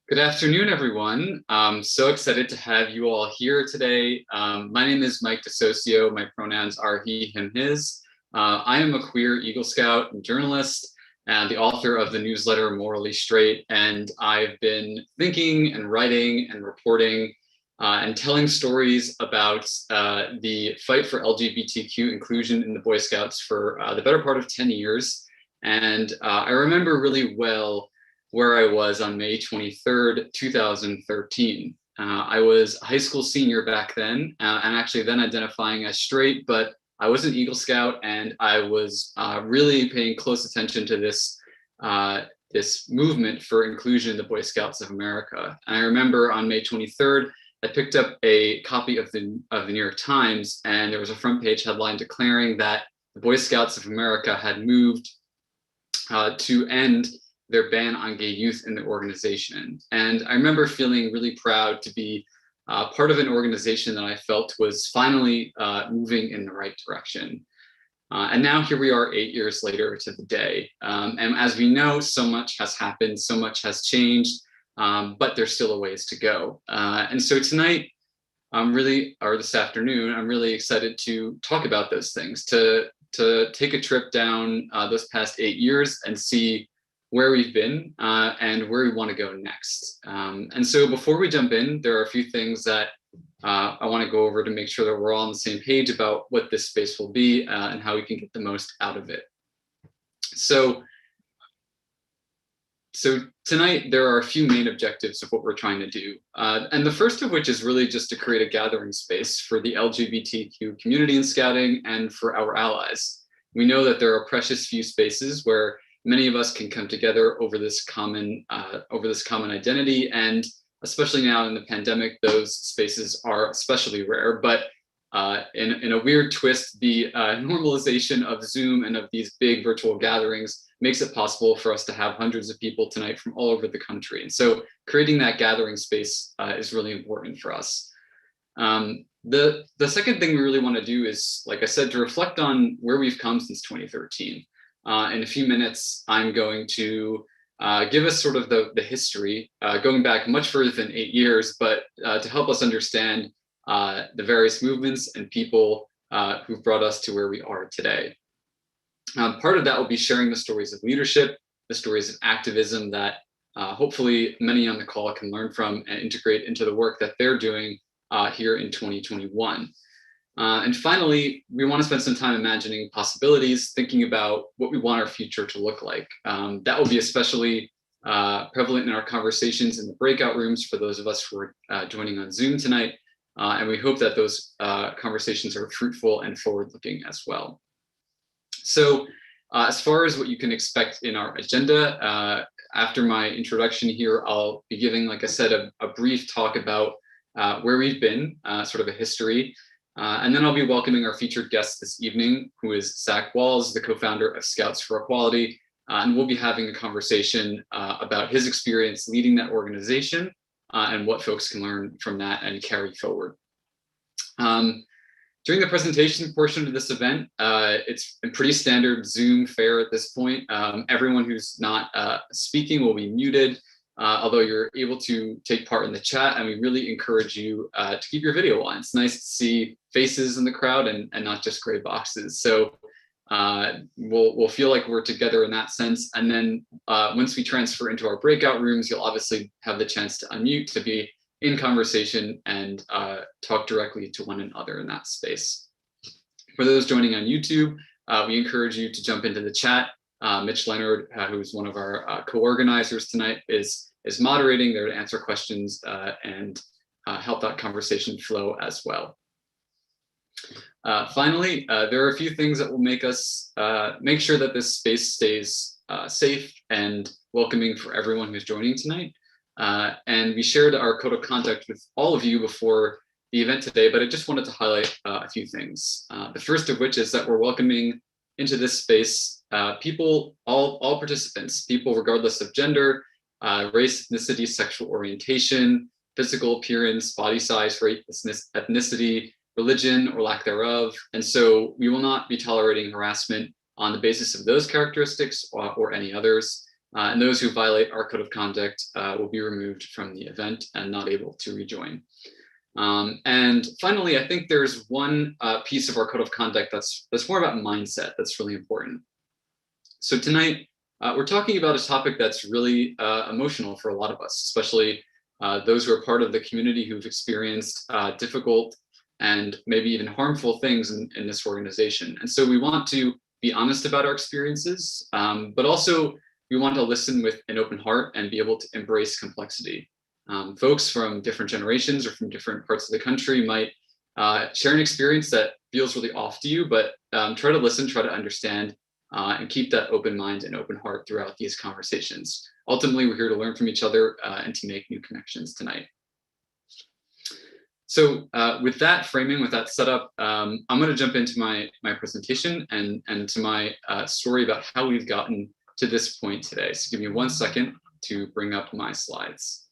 Good afternoon, everyone. I'm so excited to have you all here today. My name is Mike DeSocio. My pronouns are he, him, his. I am a queer Eagle Scout and journalist and the author of the newsletter Morally Straight. And I've been thinking and writing and reporting and telling stories about the fight for LGBTQ inclusion in the Boy Scouts for the better part of 10 years. And I remember really well where I was on May 23rd, 2013. I was a high school senior back then, and actually then identifying as straight, but I was an Eagle Scout, and I was really paying close attention to this movement for inclusion in the Boy Scouts of America. And I remember on May 23rd, I picked up a copy of the New York Times, and there was a front page headline declaring that the Boy Scouts of America had moved to end their ban on gay youth in the organization. And I remember feeling really proud to be part of an organization that I felt was finally moving in the right direction. And now here we are 8 years later to the day. And as we know, so much has happened, so much has changed, but there's still a ways to go. And so tonight, this afternoon, I'm really excited to talk about those things, to take a trip down those past 8 years and see where we've been and where we want to go next. And so before we jump in, there are a few things that I want to go over to make sure that we're all on the same page about what this space will be and how we can get the most out of it. So tonight, there are a few main objectives of what we're trying to do. And the first of which is really just to create a gathering space for the LGBTQ community in Scouting and for our allies. We know that there are precious few spaces where many of us can come together over this common identity, and especially now in the pandemic, those spaces are especially rare. But in a weird twist, the normalization of Zoom and of these big virtual gatherings makes it possible for us to have hundreds of people tonight from all over the country. And so creating that gathering space is really important for us. The second thing we really want to do is, like I said, to reflect on where we've come since 2013. In a few minutes, I'm going to give us sort of the history, going back much further than 8 years, but to help us understand the various movements and people who've brought us to where we are today. Part of that will be sharing the stories of leadership, the stories of activism that hopefully many on the call can learn from and integrate into the work that they're doing here in 2021. And finally, we want to spend some time imagining possibilities, thinking about what we want our future to look like. That will be especially prevalent in our conversations in the breakout rooms for those of us who are joining on Zoom tonight. And we hope that those conversations are fruitful and forward-looking as well. So as far as what you can expect in our agenda, after my introduction here, I'll be giving, like I said, a brief talk about where we've been, sort of a history. And then I'll be welcoming our featured guest this evening, who is Zach Wahls, the co-founder of Scouts for Equality. And we'll be having a conversation about his experience leading that organization and what folks can learn from that and carry forward. During the presentation portion of this event, it's a pretty standard Zoom fare at this point. Everyone who's not speaking will be muted, although you're able to take part in the chat, and we really encourage you to keep your video on. It's nice to see faces in the crowd and not just gray boxes. So we'll feel like we're together in that sense. And then once we transfer into our breakout rooms, you'll obviously have the chance to unmute, to be in conversation and talk directly to one another in that space. For those joining on YouTube, we encourage you to jump into the chat. Mitch Leonard, who's one of our co-organizers tonight, is moderating there to answer questions and help that conversation flow as well. Finally, there are a few things that will make us make sure that this space stays safe and welcoming for everyone who's joining tonight. And we shared our code of conduct with all of you before the event today, but I just wanted to highlight a few things. The first of which is that we're welcoming into this space people, all participants, people regardless of gender, race, ethnicity, sexual orientation, physical appearance, body size, race, ethnicity, religion, or lack thereof. And so we will not be tolerating harassment on the basis of those characteristics or any others. And those who violate our code of conduct will be removed from the event and not able to rejoin. And finally, I think there's one piece of our code of conduct that's more about mindset that's really important. So tonight, we're talking about a topic that's really emotional for a lot of us, especially those who are part of the community who've experienced difficult and maybe even harmful things in this organization. And so we want to be honest about our experiences, but also we want to listen with an open heart and be able to embrace complexity. Folks from different generations or from different parts of the country might share an experience that feels really off to you, but try to listen, try to understand, and keep that open mind and open heart throughout these conversations. Ultimately, we're here to learn from each other and to make new connections tonight. So with that framing, with that setup, I'm going to jump into my presentation and to my story about how we've gotten to this point today. So give me 1 second to bring up my slides.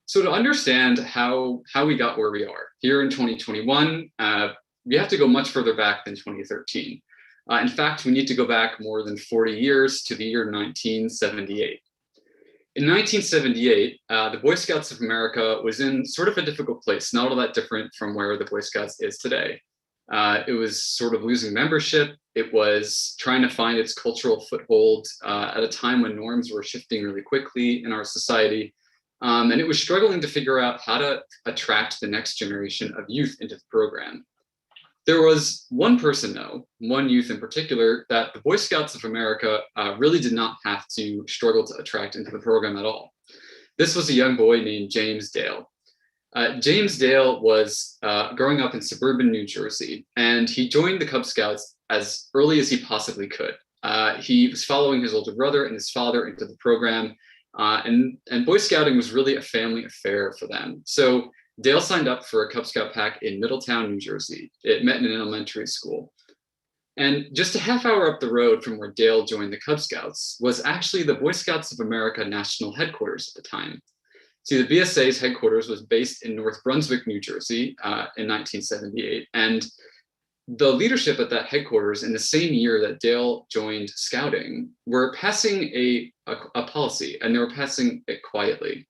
So to understand how we got where we are here in 2021, we have to go much further back than 2013. In fact, we need to go back more than 40 years to the year 1978. In 1978, the Boy Scouts of America was in sort of a difficult place, not all that different from where the Boy Scouts is today. It was sort of losing membership. It was trying to find its cultural foothold at a time when norms were shifting really quickly in our society. And it was struggling to figure out how to attract the next generation of youth into the program. There was one person, though, one youth in particular, that the Boy Scouts of America really did not have to struggle to attract into the program at all. This was a young boy named James Dale. James Dale was growing up in suburban New Jersey, and he joined the Cub Scouts as early as he possibly could. He was following his older brother and his father into the program, and Boy Scouting was really a family affair for them. So Dale signed up for a Cub Scout pack in Middletown, New Jersey. It met in an elementary school. And just a half hour up the road from where Dale joined the Cub Scouts was actually the Boy Scouts of America national headquarters at the time. See, the BSA's headquarters was based in North Brunswick, New Jersey in 1978. And the leadership at that headquarters in the same year that Dale joined Scouting were passing a policy, and they were passing it quietly.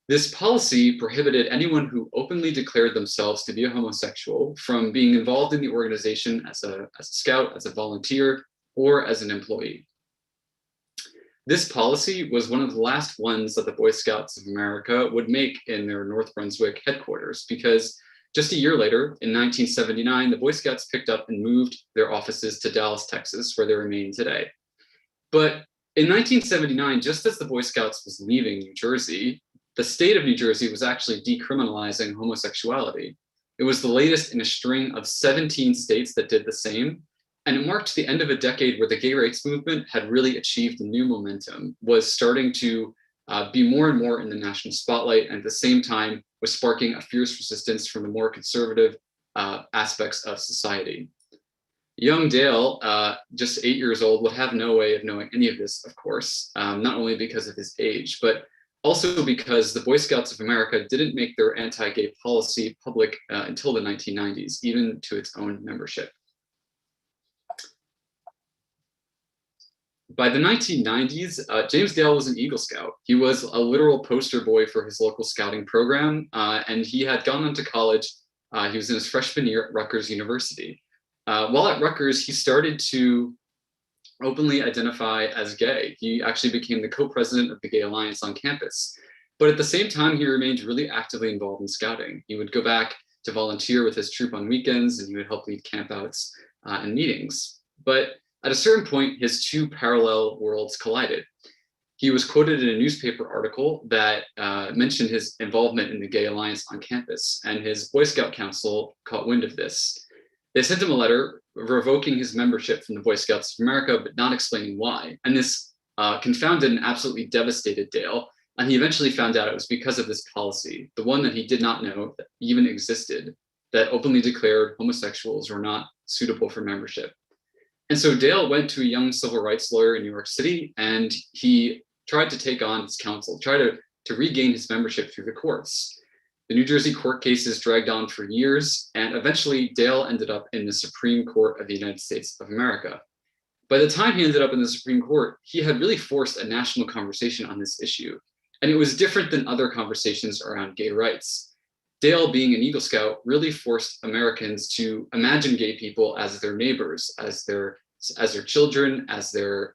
This policy prohibited anyone who openly declared themselves to be a homosexual from being involved in the organization as a scout, as a volunteer, or as an employee. This policy was one of the last ones that the Boy Scouts of America would make in their North Brunswick headquarters, because just a year later, in 1979, the Boy Scouts picked up and moved their offices to Dallas, Texas, where they remain today. But in 1979, just as the Boy Scouts was leaving New Jersey, the state of New Jersey was actually decriminalizing homosexuality. It was the latest in a string of 17 states that did the same. And it marked the end of a decade where the gay rights movement had really achieved a new momentum, was starting to be more and more in the national spotlight, and at the same time was sparking a fierce resistance from the more conservative aspects of society. Young Dale, just 8 years old, would have no way of knowing any of this, of course, not only because of his age, but also because the Boy Scouts of America didn't make their anti-gay policy public until the 1990s, even to its own membership. By the 1990s, James Dale was an Eagle Scout. He was a literal poster boy for his local scouting program, and he had gone on to college. He was in his freshman year at Rutgers University. While at Rutgers, he started to openly identify as gay. He actually became the co-president of the Gay Alliance on campus. But at the same time, he remained really actively involved in scouting. He would go back to volunteer with his troop on weekends, and he would help lead campouts and meetings. But at a certain point, his two parallel worlds collided. He was quoted in a newspaper article that mentioned his involvement in the Gay Alliance on campus, and his Boy Scout Council caught wind of this. They sent him a letter revoking his membership from the Boy Scouts of America, but not explaining why. And this confounded and absolutely devastated Dale. And he eventually found out it was because of this policy, the one that he did not know that even existed, that openly declared homosexuals were not suitable for membership. And so Dale went to a young civil rights lawyer in New York City, and he tried to take on his counsel, try to regain his membership through the courts. The New Jersey court cases dragged on for years, and eventually Dale ended up in the Supreme Court of the United States of America. By the time he ended up in the Supreme Court, he had really forced a national conversation on this issue. And it was different than other conversations around gay rights. Dale, being an Eagle Scout, really forced Americans to imagine gay people as their neighbors, as their children, as their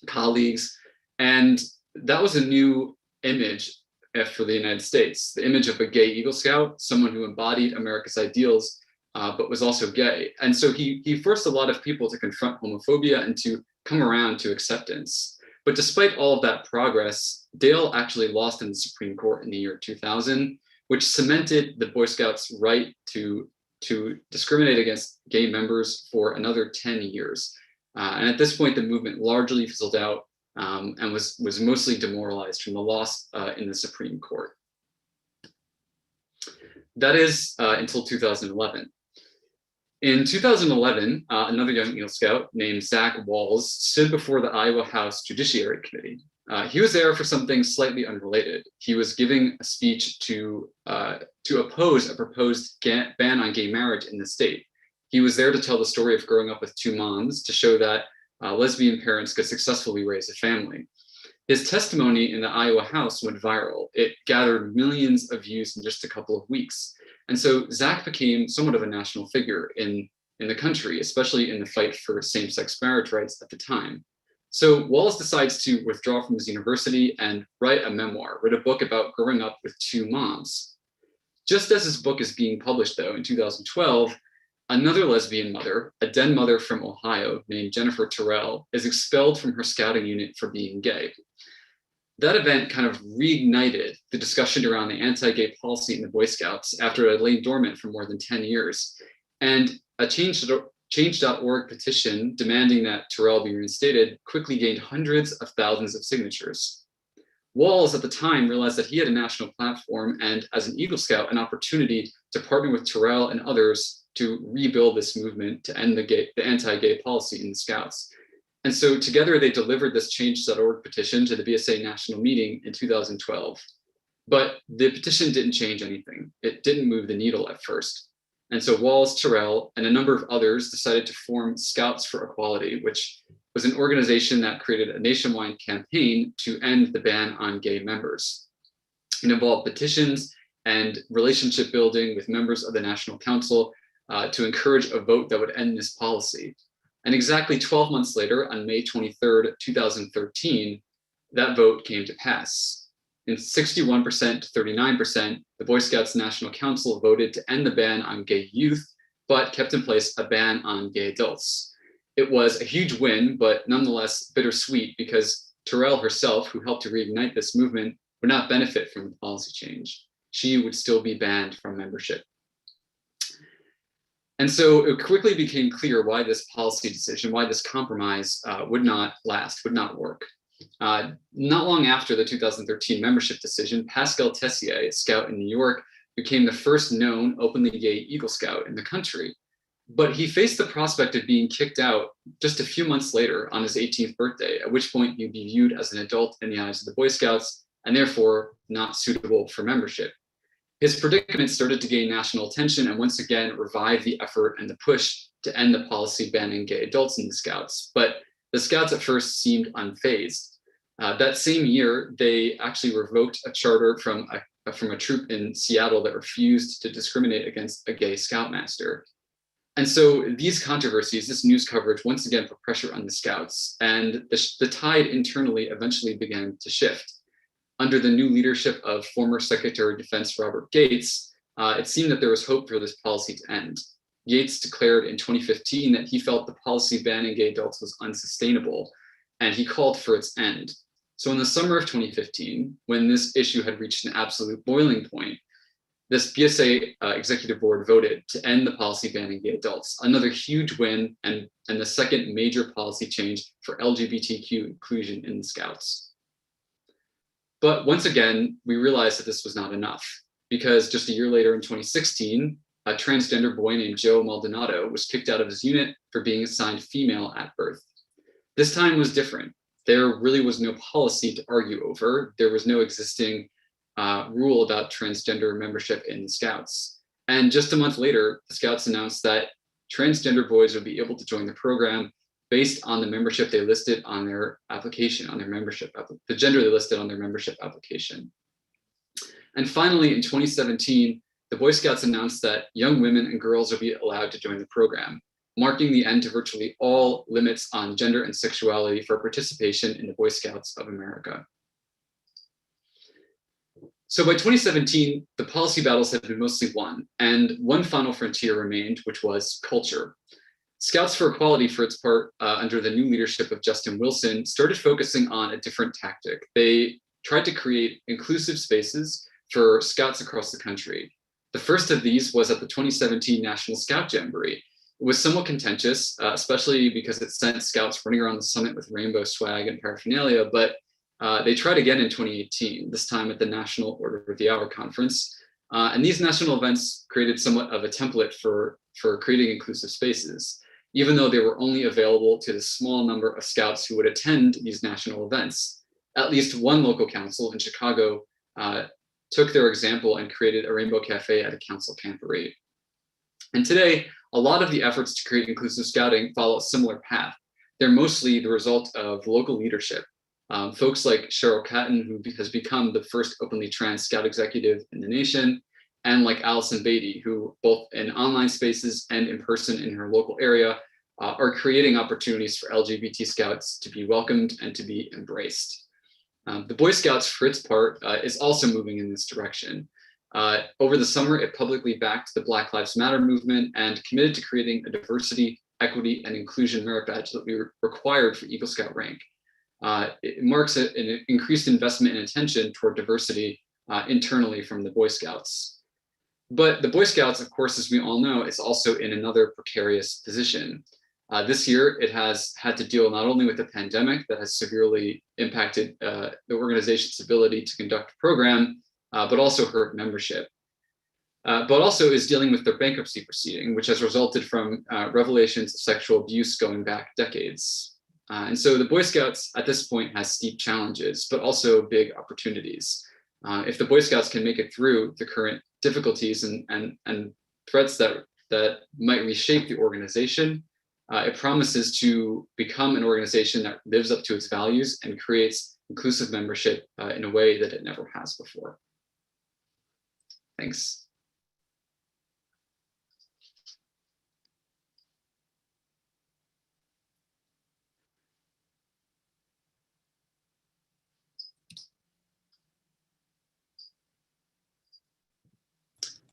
colleagues. And that was a new image for the United States, the image of a gay Eagle Scout, someone who embodied America's ideals, but was also gay. And so he forced a lot of people to confront homophobia and to come around to acceptance. But despite all of that progress, Dale actually lost in the Supreme Court in the year 2000, which cemented the Boy Scouts' right to discriminate against gay members for another 10 years. And at this point, the movement largely fizzled out and was mostly demoralized from the loss in the Supreme Court. That is until 2011. In 2011, another young Eagle Scout named Zach Wahls stood before the Iowa House Judiciary Committee. He was there for something slightly unrelated. He was giving a speech to oppose a proposed ban on gay marriage in the state. He was there to tell the story of growing up with two moms, to show that lesbian parents could successfully raise a family. His testimony in the Iowa House went viral. It gathered millions of views in just a couple of weeks. And so Zach became somewhat of a national figure in the country, especially in the fight for same-sex marriage rights at the time. So Wahls decides to withdraw from his university and write a book about growing up with two moms. Just as his book is being published, though, in 2012, another lesbian mother, a den mother from Ohio named Jennifer Terrell, is expelled from her scouting unit for being gay. That event kind of reignited the discussion around the anti-gay policy in the Boy Scouts after it had lain dormant for more than 10 years. And a Change.org petition demanding that Terrell be reinstated quickly gained hundreds of thousands of signatures. Wahls at the time realized that he had a national platform and, as an Eagle Scout, an opportunity to partner with Terrell and others to rebuild this movement to end the anti-gay policy in the Scouts. And so together they delivered this Change.org petition to the BSA national meeting in 2012. But the petition didn't change anything. It didn't move the needle at first. And so Wahls, Terrell, and a number of others decided to form Scouts for Equality, which was an organization that created a nationwide campaign to end the ban on gay members. It involved petitions and relationship building with members of the National Council to encourage a vote that would end this policy. And exactly 12 months later, on May 23rd, 2013, that vote came to pass. In 61% to 39%, the Boy Scouts National Council voted to end the ban on gay youth, but kept in place a ban on gay adults. It was a huge win, but nonetheless bittersweet, because Terrell herself, who helped to reignite this movement, would not benefit from the policy change. She would still be banned from membership. And so it quickly became clear why this policy decision, why this compromise would not last, would not work. Not long after the 2013 membership decision, Pascal Tessier, a scout in New York, became the first known openly gay Eagle Scout in the country. But he faced the prospect of being kicked out just a few months later on his 18th birthday, at which point he'd be viewed as an adult in the eyes of the Boy Scouts and therefore not suitable for membership. His predicament started to gain national attention and once again revived the effort and the push to end the policy banning gay adults in the Scouts. But the Scouts at first seemed unfazed. That same year, they actually revoked a charter from a troop in Seattle that refused to discriminate against a gay Scoutmaster. And so these controversies, this news coverage, once again put pressure on the Scouts, and the tide internally eventually began to shift. Under the new leadership of former Secretary of Defense Robert Gates, it seemed that there was hope for this policy to end. Gates declared in 2015 that he felt the policy banning gay adults was unsustainable, and he called for its end. So in the summer of 2015, when this issue had reached an absolute boiling point, this BSA executive board voted to end the policy banning gay adults, another huge win and the second major policy change for LGBTQ inclusion in the Scouts. But once again, we realized that this was not enough, because just a year later in 2016, a transgender boy named Joe Maldonado was kicked out of his unit for being assigned female at birth. This time was different. There really was no policy to argue over. There was no existing rule about transgender membership in the Scouts. And just a month later, the Scouts announced that transgender boys would be able to join the program based on the membership they listed on their application, on their membership, the gender they listed on their membership application. And finally, in 2017, the Boy Scouts announced that young women and girls will be allowed to join the program, marking the end to virtually all limits on gender and sexuality for participation in the Boy Scouts of America. So by 2017, the policy battles had been mostly won, and one final frontier remained, which was culture. Scouts for Equality, for its part, under the new leadership of Justin Wilson, started focusing on a different tactic. They tried to create inclusive spaces for Scouts across the country. The first of these was at the 2017 National Scout Jamboree. It was somewhat contentious, especially because it sent Scouts running around the summit with rainbow swag and paraphernalia, but they tried again in 2018, this time at the National Order of the Hour Conference. And these national events created somewhat of a template for creating inclusive spaces, even though they were only available to the small number of Scouts who would attend these national events. At least one local council in Chicago took their example and created a rainbow cafe at a council camporee. And today, a lot of the efforts to create inclusive scouting follow a similar path. They're mostly the result of local leadership. Folks like Cheryl Catton, who has become the first openly trans Scout executive in the nation, and like Allison Beatty, who both in online spaces and in person in her local area are creating opportunities for LGBT Scouts to be welcomed and to be embraced. The Boy Scouts, for its part, is also moving in this direction. Over the summer, it publicly backed the Black Lives Matter movement and committed to creating a diversity, equity, and inclusion merit badge that we required for Eagle Scout rank. It marks an increased investment and attention toward diversity internally from the Boy Scouts. But the Boy Scouts, of course, as we all know, is also in another precarious position. This year, it has had to deal not only with the pandemic that has severely impacted the organization's ability to conduct a program, but also hurt membership. But also is dealing with their bankruptcy proceeding, which has resulted from revelations of sexual abuse going back decades. And so the Boy Scouts at this point has steep challenges, but also big opportunities. If the Boy Scouts can make it through the current difficulties and threats that might reshape the organization, it promises to become an organization that lives up to its values and creates inclusive membership in a way that it never has before. Thanks.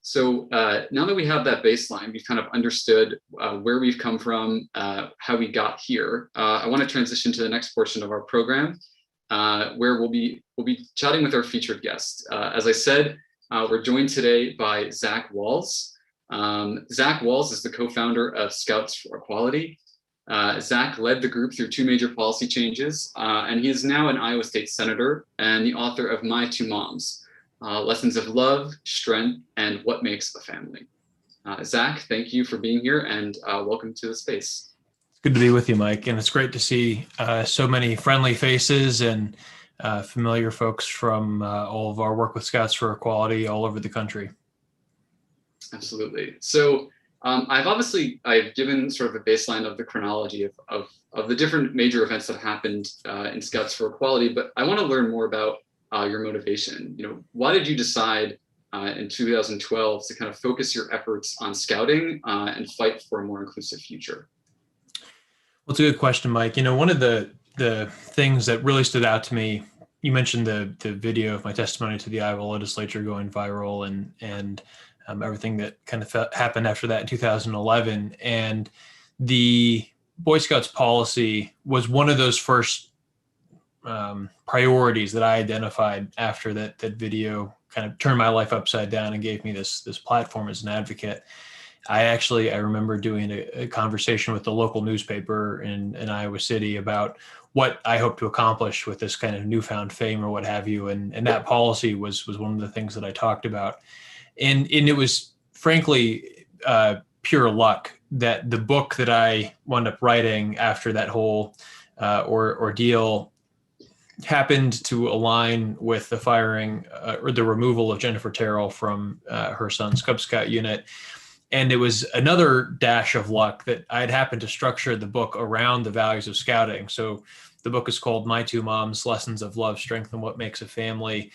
So now that we have that baseline, we've kind of understood where we've come from, how we got here. I want to transition to the next portion of our program, where we'll be chatting with our featured guest. As I said, we're joined today by Zach Wahls. Zach Wahls is the co-founder of Scouts for Equality. Zach led the group through two major policy changes, and he is now an Iowa State Senator and the author of My Two Moms, Lessons of Love, Strength, and What Makes a Family. Zach, thank you for being here and welcome to the space. It's good to be with you, Mike. And it's great to see so many friendly faces and familiar folks from all of our work with Scouts for Equality all over the country. Absolutely. So I've given sort of a baseline of the chronology of the different major events that happened in Scouts for Equality, but I want to learn more about your motivation. Why did you decide in 2012 to kind of focus your efforts on scouting and fight for a more inclusive future? Well, it's a good question, Mike. One of the things that really stood out to me, you mentioned the video of my testimony to the Iowa legislature going viral and everything that kind of happened after that in 2011. And the Boy Scouts policy was one of those first priorities that I identified after that video kind of turned my life upside down and gave me this platform as an advocate. I remember doing a conversation with the local newspaper in Iowa City about what I hope to accomplish with this kind of newfound fame or what have you. And that policy was one of the things that I talked about. And it was frankly pure luck that the book that I wound up writing after that whole ordeal happened to align with the firing or the removal of Jennifer Terrell from her son's Cub Scout unit. And it was another dash of luck that I'd happened to structure the book around the values of scouting. So the book is called My Two Moms, Lessons of Love, Strength, and What Makes a Family.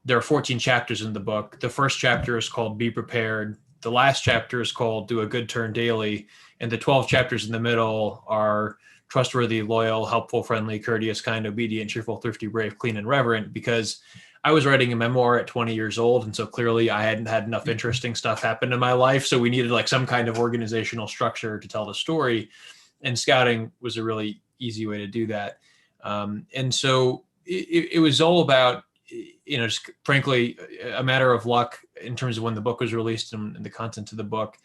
There are 14 chapters in the book. The first chapter is called Be Prepared. The last chapter is called Do a Good Turn Daily. And the 12 chapters in the middle are trustworthy, loyal, helpful, friendly, courteous, kind, obedient, cheerful, thrifty, brave, clean, and reverent, because I was writing a memoir at 20 years old. And so clearly I hadn't had enough interesting stuff happen in my life. So we needed like some kind of organizational structure to tell the story. And scouting was a really easy way to do that. And so it was all about, just frankly, a matter of luck in terms of when the book was released and the content of the book.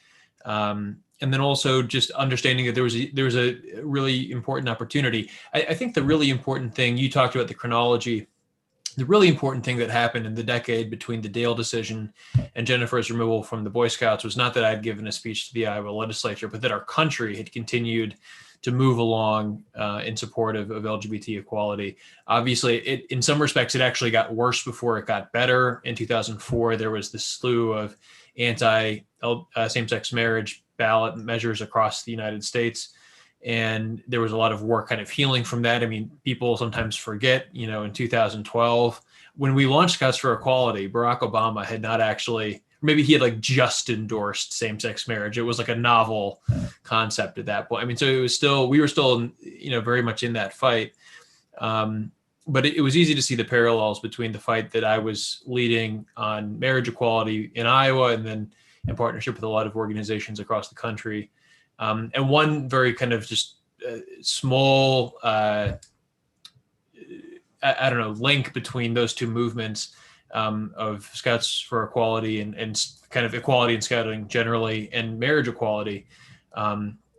And then also just understanding that there was a really important opportunity. I think the really important thing, you talked about the chronology, the really important thing that happened in the decade between the Dale decision and Jennifer's removal from the Boy Scouts was not that I'd given a speech to the Iowa legislature, but that our country had continued to move along in support of LGBT equality. Obviously, in some respects, it actually got worse before it got better. In 2004, there was this slew of anti-same-sex marriage ballot measures across the United States. And there was a lot of work kind of healing from that. I mean, people sometimes forget, in 2012, when we launched Scouts for Equality, Barack Obama had not actually, maybe he had like just endorsed same-sex marriage. It was like a novel concept at that point. I mean, so we were still, very much in that fight. But it was easy to see the parallels between the fight that I was leading on marriage equality in Iowa and then in partnership with a lot of organizations across the country. And one very kind of just small, link between those two movements of Scouts for Equality and kind of equality in scouting generally and marriage equality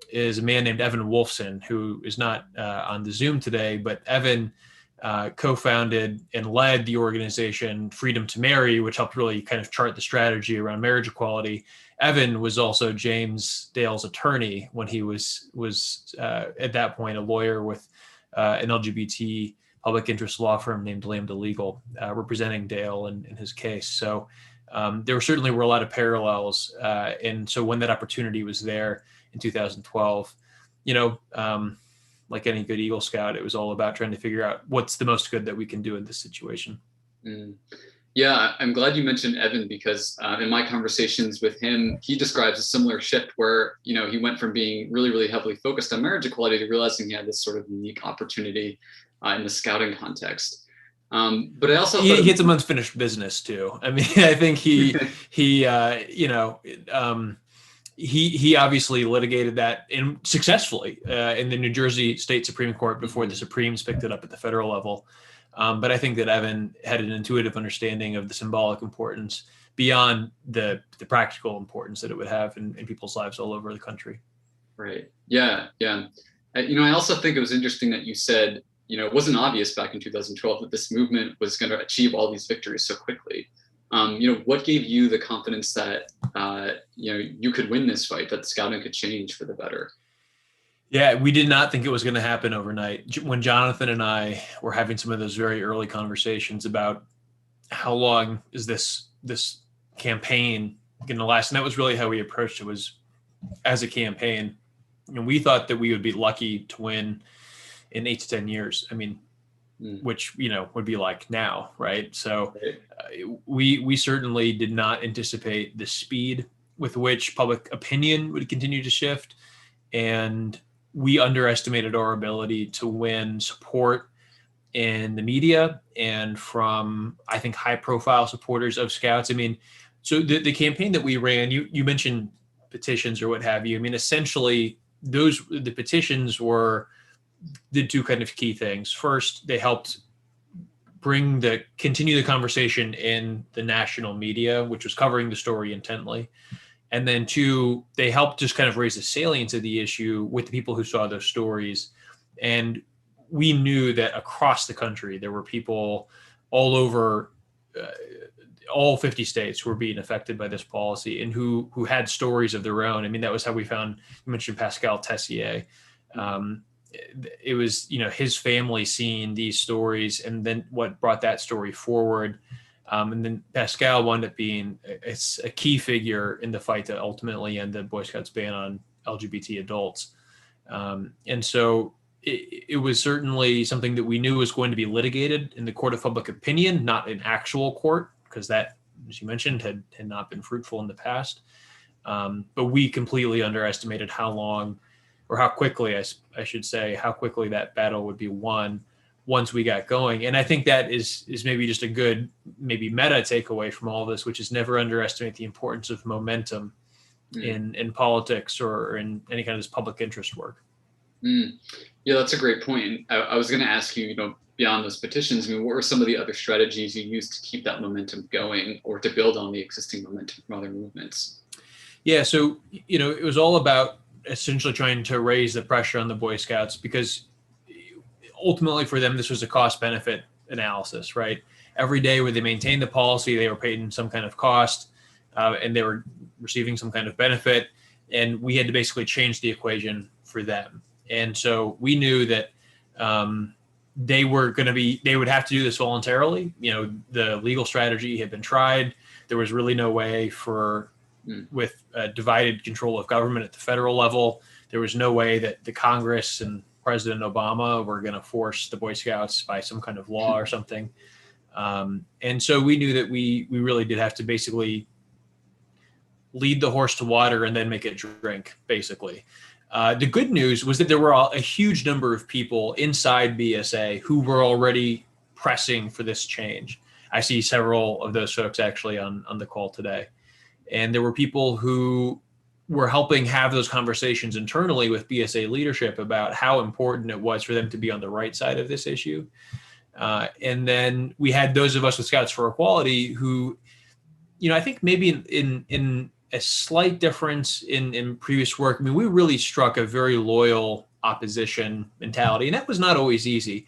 is a man named Evan Wolfson, who is not on the Zoom today, but Evan co-founded and led the organization Freedom to Marry, which helped really kind of chart the strategy around marriage equality. Evan was also James Dale's attorney when he was at that point a lawyer with an LGBT public interest law firm named Lambda Legal, representing Dale in his case. So there certainly were a lot of parallels. And so when that opportunity was there in 2012, like any good Eagle Scout, it was all about trying to figure out what's the most good that we can do in this situation. Mm. Yeah, I'm glad you mentioned Evan because in my conversations with him, he describes a similar shift where, he went from being really, really heavily focused on marriage equality to realizing he had this sort of unique opportunity in the scouting context. But I also he had some unfinished business too. I mean, I think he obviously litigated that successfully in the New Jersey State Supreme Court before the Supremes picked it up at the federal level. But I think that Evan had an intuitive understanding of the symbolic importance beyond the practical importance that it would have in people's lives all over the country. Right. Yeah. Yeah. I also think it was interesting that you said, it wasn't obvious back in 2012 that this movement was going to achieve all these victories so quickly. What gave you the confidence that, you could win this fight, that scouting could change for the better? Yeah, we did not think it was going to happen overnight. When Jonathan and I were having some of those very early conversations about how long is this campaign going to last, and that was really how we approached it, was as a campaign. We thought that we would be lucky to win in 8 to 10 years. I mean, which would be like now, right? So we certainly did not anticipate the speed with which public opinion would continue to shift, and we underestimated our ability to win support in the media and from, I think, high-profile supporters of Scouts. I mean, so the campaign that we ran, you mentioned petitions or what have you. I mean, essentially, the petitions were the two kind of key things. First, they helped continue the conversation in the national media, which was covering the story intently. And then two, they helped just kind of raise the salience of the issue with the people who saw those stories. And we knew that across the country, there were people all over all 50 states who were being affected by this policy and who had stories of their own. I mean, that was how we found, you mentioned Pascal Tessier. It was, his family seeing these stories and then what brought that story forward. And then Pascal wound up being a key figure in the fight to ultimately end the Boy Scouts ban on LGBT adults. And so it was certainly something that we knew was going to be litigated in the court of public opinion, not in actual court, because that, as you mentioned, had not been fruitful in the past. But we completely underestimated how long, or how quickly, I should say, how quickly that battle would be won once we got going. And I think that is maybe just a good, maybe meta takeaway from all this, which is never underestimate the importance of momentum in politics or in any kind of this public interest work. Yeah, that's a great point. I was going to ask you, beyond those petitions, I mean, what were some of the other strategies you used to keep that momentum going or to build on the existing momentum from other movements? Yeah, so, it was all about essentially trying to raise the pressure on the Boy Scouts, because ultimately for them, this was a cost benefit analysis, right? Every day where they maintained the policy, they were paid some kind of cost and they were receiving some kind of benefit. And we had to basically change the equation for them. And so we knew that they would have to do this voluntarily. The legal strategy had been tried. There was really no way with divided control of government at the federal level, there was no way that the Congress and President Obama were going to force the Boy Scouts by some kind of law or something. And so we knew that we really did have to basically lead the horse to water and then make it drink, basically. The good news was that there were a huge number of people inside BSA who were already pressing for this change. I see several of those folks actually on the call today. And there were people who were helping have those conversations internally with BSA leadership about how important it was for them to be on the right side of this issue. And then we had those of us with Scouts for Equality who, I think maybe in a slight difference in previous work, I mean, we really struck a very loyal opposition mentality. And that was not always easy,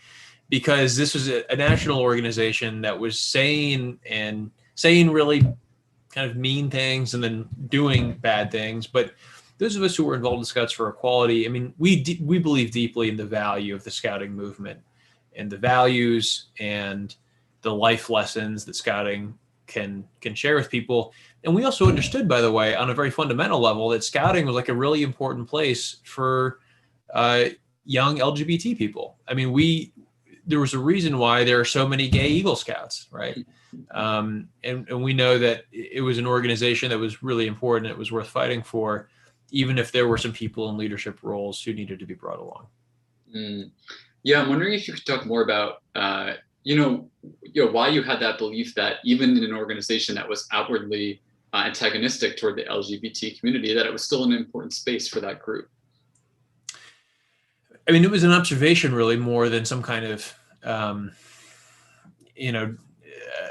because this was a national organization that was saying really kind of mean things and then doing bad things. But those of us who were involved in Scouts for Equality, I mean, we believe deeply in the value of the Scouting movement and the values and the life lessons that Scouting can share with people. And we also understood, by the way, on a very fundamental level, that Scouting was like a really important place for young LGBT people. I mean, there was a reason why there are so many gay Eagle Scouts, right? And we know that it was an organization that was really important. It was worth fighting for, even if there were some people in leadership roles who needed to be brought along. Yeah, I'm wondering if you could talk more about, why you had that belief that even in an organization that was outwardly antagonistic toward the LGBT community, that it was still an important space for that group. I mean, it was an observation really more than some kind of,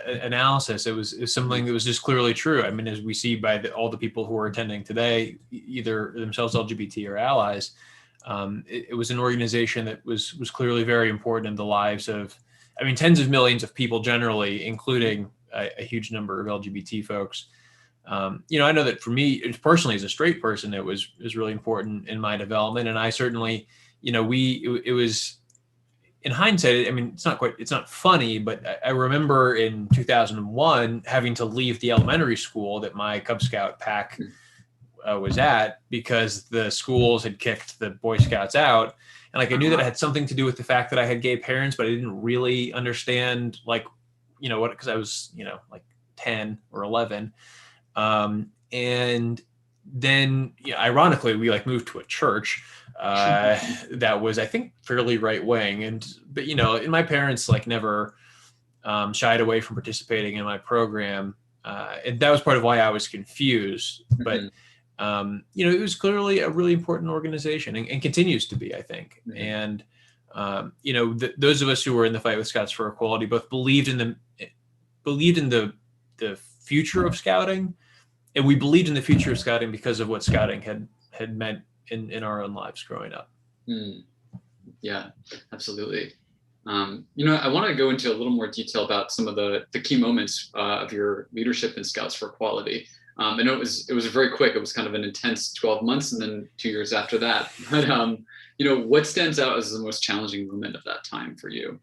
analysis. It was something that was just clearly true. I mean, as we see by all the people who are attending today, either themselves LGBT or allies, it was an organization that was clearly very important in the lives of, tens of millions of people generally, including a huge number of LGBT folks. I know that for me personally, as a straight person, it was really important in my development. And I certainly, it was, in hindsight, it's not funny, but I remember in 2001 having to leave the elementary school that my Cub Scout pack was at, because the schools had kicked the Boy Scouts out. And I knew that it had something to do with the fact that I had gay parents, but I didn't really understand because I was, 10 or 11. And then ironically, we moved to a church that was, I think, fairly right wing. But and my parents never shied away from participating in my program. And that was part of why I was confused. But it was clearly a really important organization and continues to be, I think. And, those of us who were in the fight with Scouts for Equality both believed in the future of Scouting, and we believed in the future of Scouting because of what Scouting had meant in our own lives growing up. Yeah, absolutely. I want to go into a little more detail about some of the key moments of your leadership in Scouts for Equality. I know it was very quick. It was kind of an intense 12 months and then 2 years after that. But what stands out as the most challenging moment of that time for you?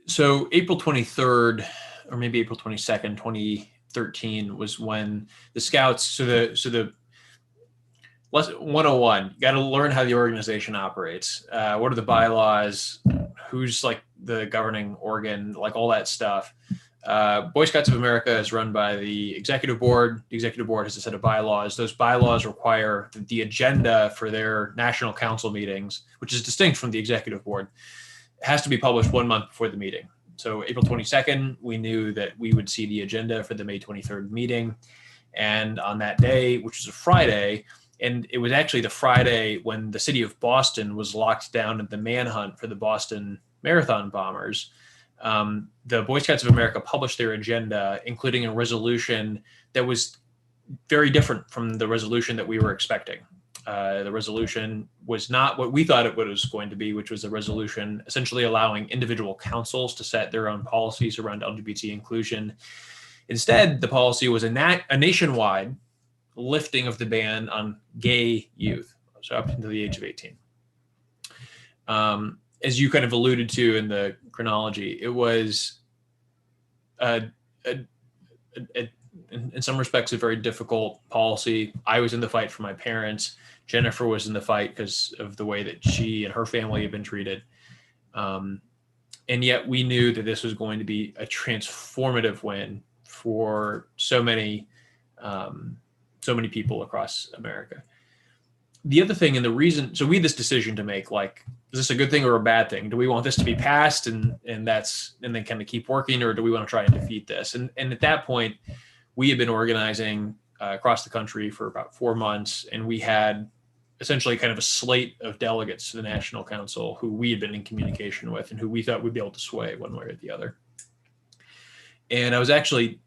So April 23rd, or maybe April 22nd, 2013 was when the Scouts, so the 101, you got to learn how the organization operates. What are the bylaws? Who's like the governing organ, like all that stuff. Boy Scouts of America is run by the executive board. The executive board has a set of bylaws. Those bylaws require the agenda for their national council meetings, which is distinct from the executive board. It has to be published 1 month before the meeting. So April 22nd, we knew that we would see the agenda for the May 23rd meeting. And on that day, which was a Friday, and it was actually the Friday when the city of Boston was locked down in the manhunt for the Boston Marathon bombers, the Boy Scouts of America published their agenda, including a resolution that was very different from the resolution that we were expecting. The resolution was not what we thought it was going to be, which was a resolution essentially allowing individual councils to set their own policies around LGBT inclusion. Instead, the policy was a nationwide lifting of the ban on gay youth, so up until the age of 18. As you kind of alluded to in the chronology, it was in some respects a very difficult policy. I was in the fight for my parents. Jennifer was in the fight because of the way that she and her family had been treated. And yet we knew that this was going to be a transformative win for so many people across America. The other thing, and the reason, so we had this decision to make, like, is this a good thing or a bad thing? Do we want this to be passed and then kind of keep working, or do we want to try and defeat this? And at that point, we had been organizing across the country for about 4 months, and we had essentially kind of a slate of delegates to the National Council who we had been in communication with and who we thought would be able to sway one way or the other. And I was actually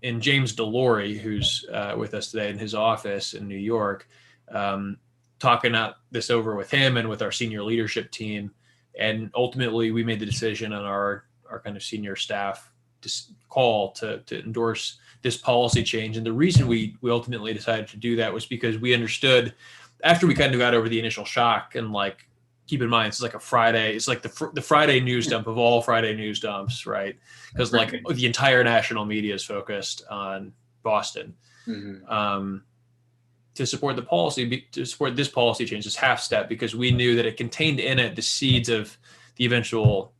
in James Delory, who's with us today in his office in New York, talking out this over with him and with our senior leadership team. And ultimately, we made the decision on our kind of senior staff call to endorse this policy change. And the reason we ultimately decided to do that was because we understood, after we kind of got over the initial shock, and like, keep in mind, it's like a Friday. It's like the Friday news dump of all Friday news dumps, right? Because like the entire national media is focused on Boston. Mm-hmm. To support the policy, to support this policy change, this half step, because we knew that it contained in it the seeds of the eventual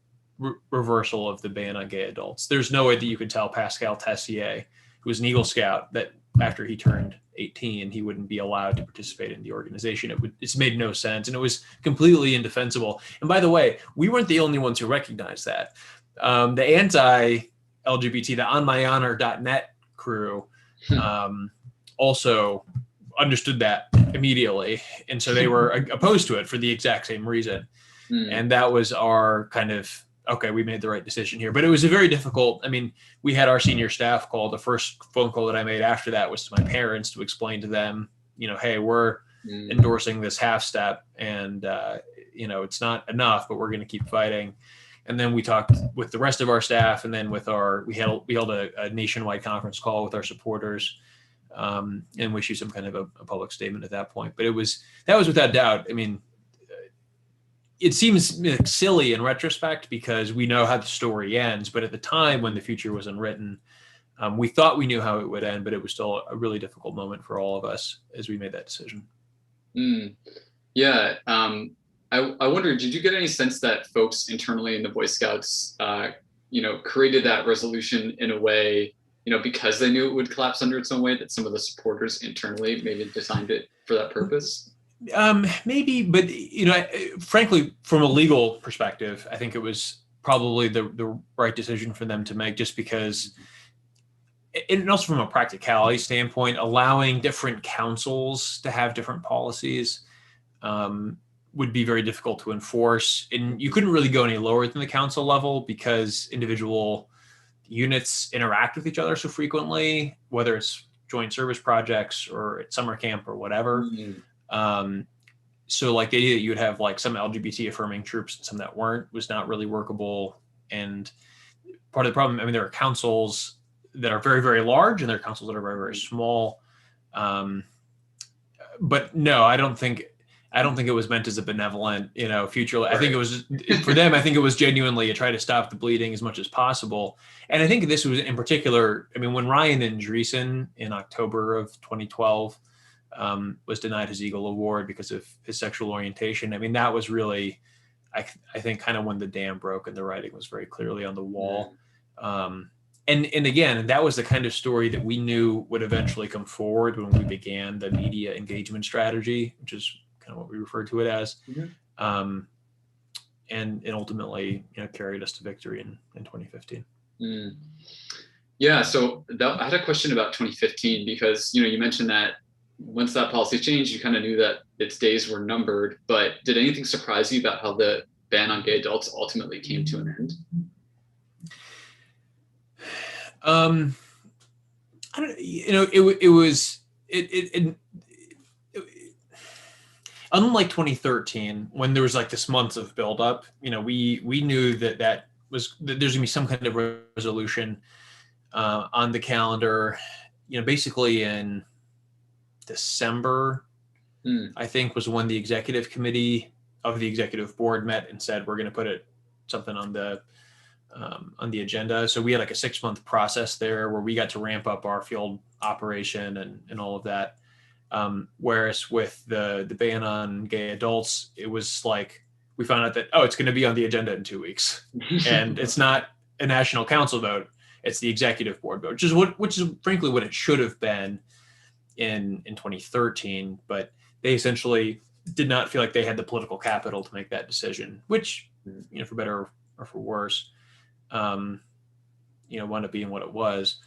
reversal of the ban on gay adults. There's no way that you could tell Pascal Tessier, who was an Eagle Scout, that after he turned 18, he wouldn't be allowed to participate in the organization. It's made no sense, and it was completely indefensible. And by the way, we weren't the only ones who recognized that. The anti-LGBT, the onmyhonor.net crew, also understood that immediately, and so they were opposed to it for the exact same reason. And that was our kind of, okay, we made the right decision here. But it was a very difficult, I mean, we had our senior staff call. The first phone call that I made after that was to my parents to explain to them, hey, we're endorsing this half step, and it's not enough, but we're going to keep fighting. And then we talked with the rest of our staff, and then we held a nationwide conference call with our supporters, and we issued some kind of a public statement at that point. But that was without doubt. I mean, it seems silly in retrospect because we know how the story ends, but at the time when the future was unwritten, we thought we knew how it would end, but it was still a really difficult moment for all of us as we made that decision. Yeah. I wonder, did you get any sense that folks internally in the Boy Scouts, created that resolution in a way, because they knew it would collapse under its own weight, that some of the supporters internally maybe designed it for that purpose? Maybe, but frankly, from a legal perspective, I think it was probably the right decision for them to make, just because, and also from a practicality standpoint, allowing different councils to have different policies would be very difficult to enforce. And you couldn't really go any lower than the council level because individual units interact with each other so frequently, whether it's joint service projects or at summer camp or whatever. Mm. So like the idea that you would have like some LGBT affirming troops and some that weren't was not really workable. And part of the problem, I mean, there are councils that are very, very large and there are councils that are very, very small. But no, I don't think it was meant as a benevolent, future. Right. I think it was for them. I think it was genuinely to try to stop the bleeding as much as possible. And I think this was in particular. I mean, when Ryan Andreessen in October of 2012 was denied his Eagle Award because of his sexual orientation. I mean, that was really, I think, kind of when the dam broke and the writing was very clearly on the wall. And again, that was the kind of story that we knew would eventually come forward when we began the media engagement strategy, which is kind of what we refer to it as, and ultimately, carried us to victory in 2015. Yeah, so I had a question about 2015 because you mentioned that once that policy changed, you kind of knew that its days were numbered. But did anything surprise you about how the ban on gay adults ultimately came to an end? I don't, it was unlike 2013 when there was like this month of buildup. We knew that there's gonna be some kind of resolution on the calendar. Basically in December, I think was when the executive committee of the executive board met and said we're going to put something on the agenda. So we had like a 6-month process there where we got to ramp up our field operation and all of that. Whereas with the ban on gay adults, it was like we found out that, it's going to be on the agenda in 2 weeks. And it's not a national council vote. It's the executive board vote, which is frankly what it should have been in 2013. But they essentially did not feel like they had the political capital to make that decision, which, for better or for worse, wound up being what it was.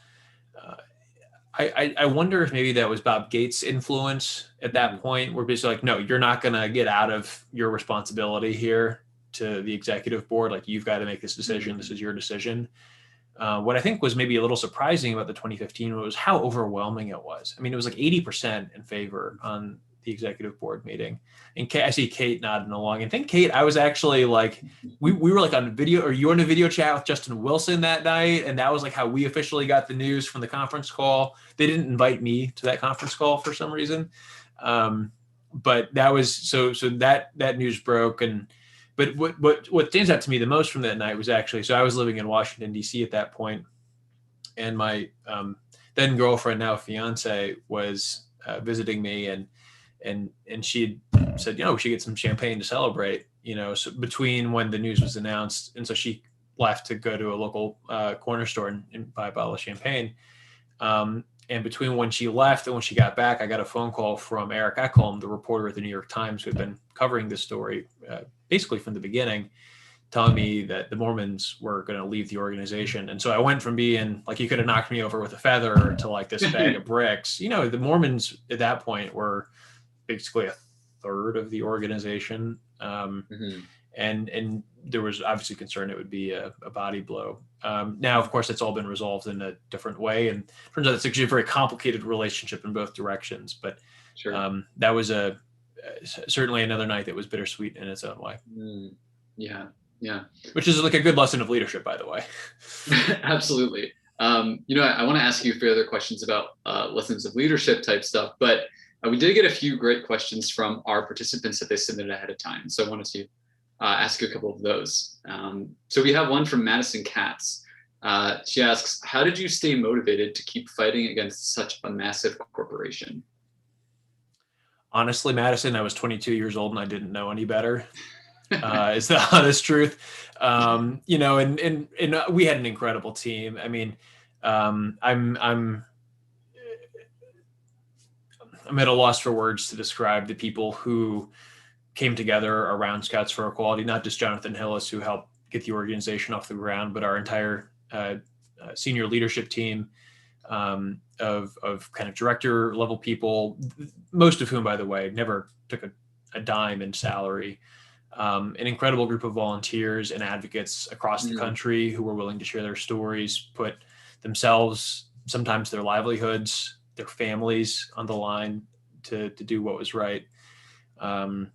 I wonder if maybe that was Bob Gates' influence at that point, where basically like, no, you're not going to get out of your responsibility here to the executive board. Like, you've got to make this decision. This is your decision. What I think was maybe a little surprising about the 2015 was how overwhelming it was. I mean, it was like 80% in favor on the executive board meeting. And I see Kate nodding along. And I think, Kate, I was actually like, we were like on video, or you were in a video chat with Justin Wilson that night. And that was like how we officially got the news from the conference call. They didn't invite me to that conference call for some reason. But that was, so that news broke. But what stands out to me the most from that night was actually, so I was living in Washington, D.C. at that point, and my then girlfriend, now fiance, was visiting me, and she said, we should get some champagne to celebrate, so between when the news was announced. And so she left to go to a local corner store and buy a bottle of champagne. And between when she left and when she got back, I got a phone call from Eric Ekholm, the reporter at the New York Times, who had been covering this story basically from the beginning, telling me that the Mormons were going to leave the organization. And so I went from being like, you could have knocked me over with a feather, to like this bag of bricks. The Mormons at that point were basically a third of the organization. And there was obviously concern it would be a body blow. Now, of course, it's all been resolved in a different way. And it turns out it's actually a very complicated relationship in both directions. But sure. That was certainly another night that was bittersweet in its own way. Yeah. Which is like a good lesson of leadership, by the way. Absolutely. I want to ask you a few other questions about lessons of leadership type stuff, but we did get a few great questions from our participants that they submitted ahead of time. So I wanted to ask you a couple of those. So we have one from Madison Katz. She asks, how did you stay motivated to keep fighting against such a massive corporation? Honestly, Madison, I was 22 years old and I didn't know any better. Is the honest truth. And we had an incredible team. I mean, I'm at a loss for words to describe the people who came together around Scouts for Equality, not just Jonathan Hillis, who helped get the organization off the ground, but our entire senior leadership team of kind of director level people, most of whom, by the way, never took a dime in salary. An incredible group of volunteers and advocates across the country who were willing to share their stories, put themselves, sometimes their livelihoods, their families on the line to do what was right. And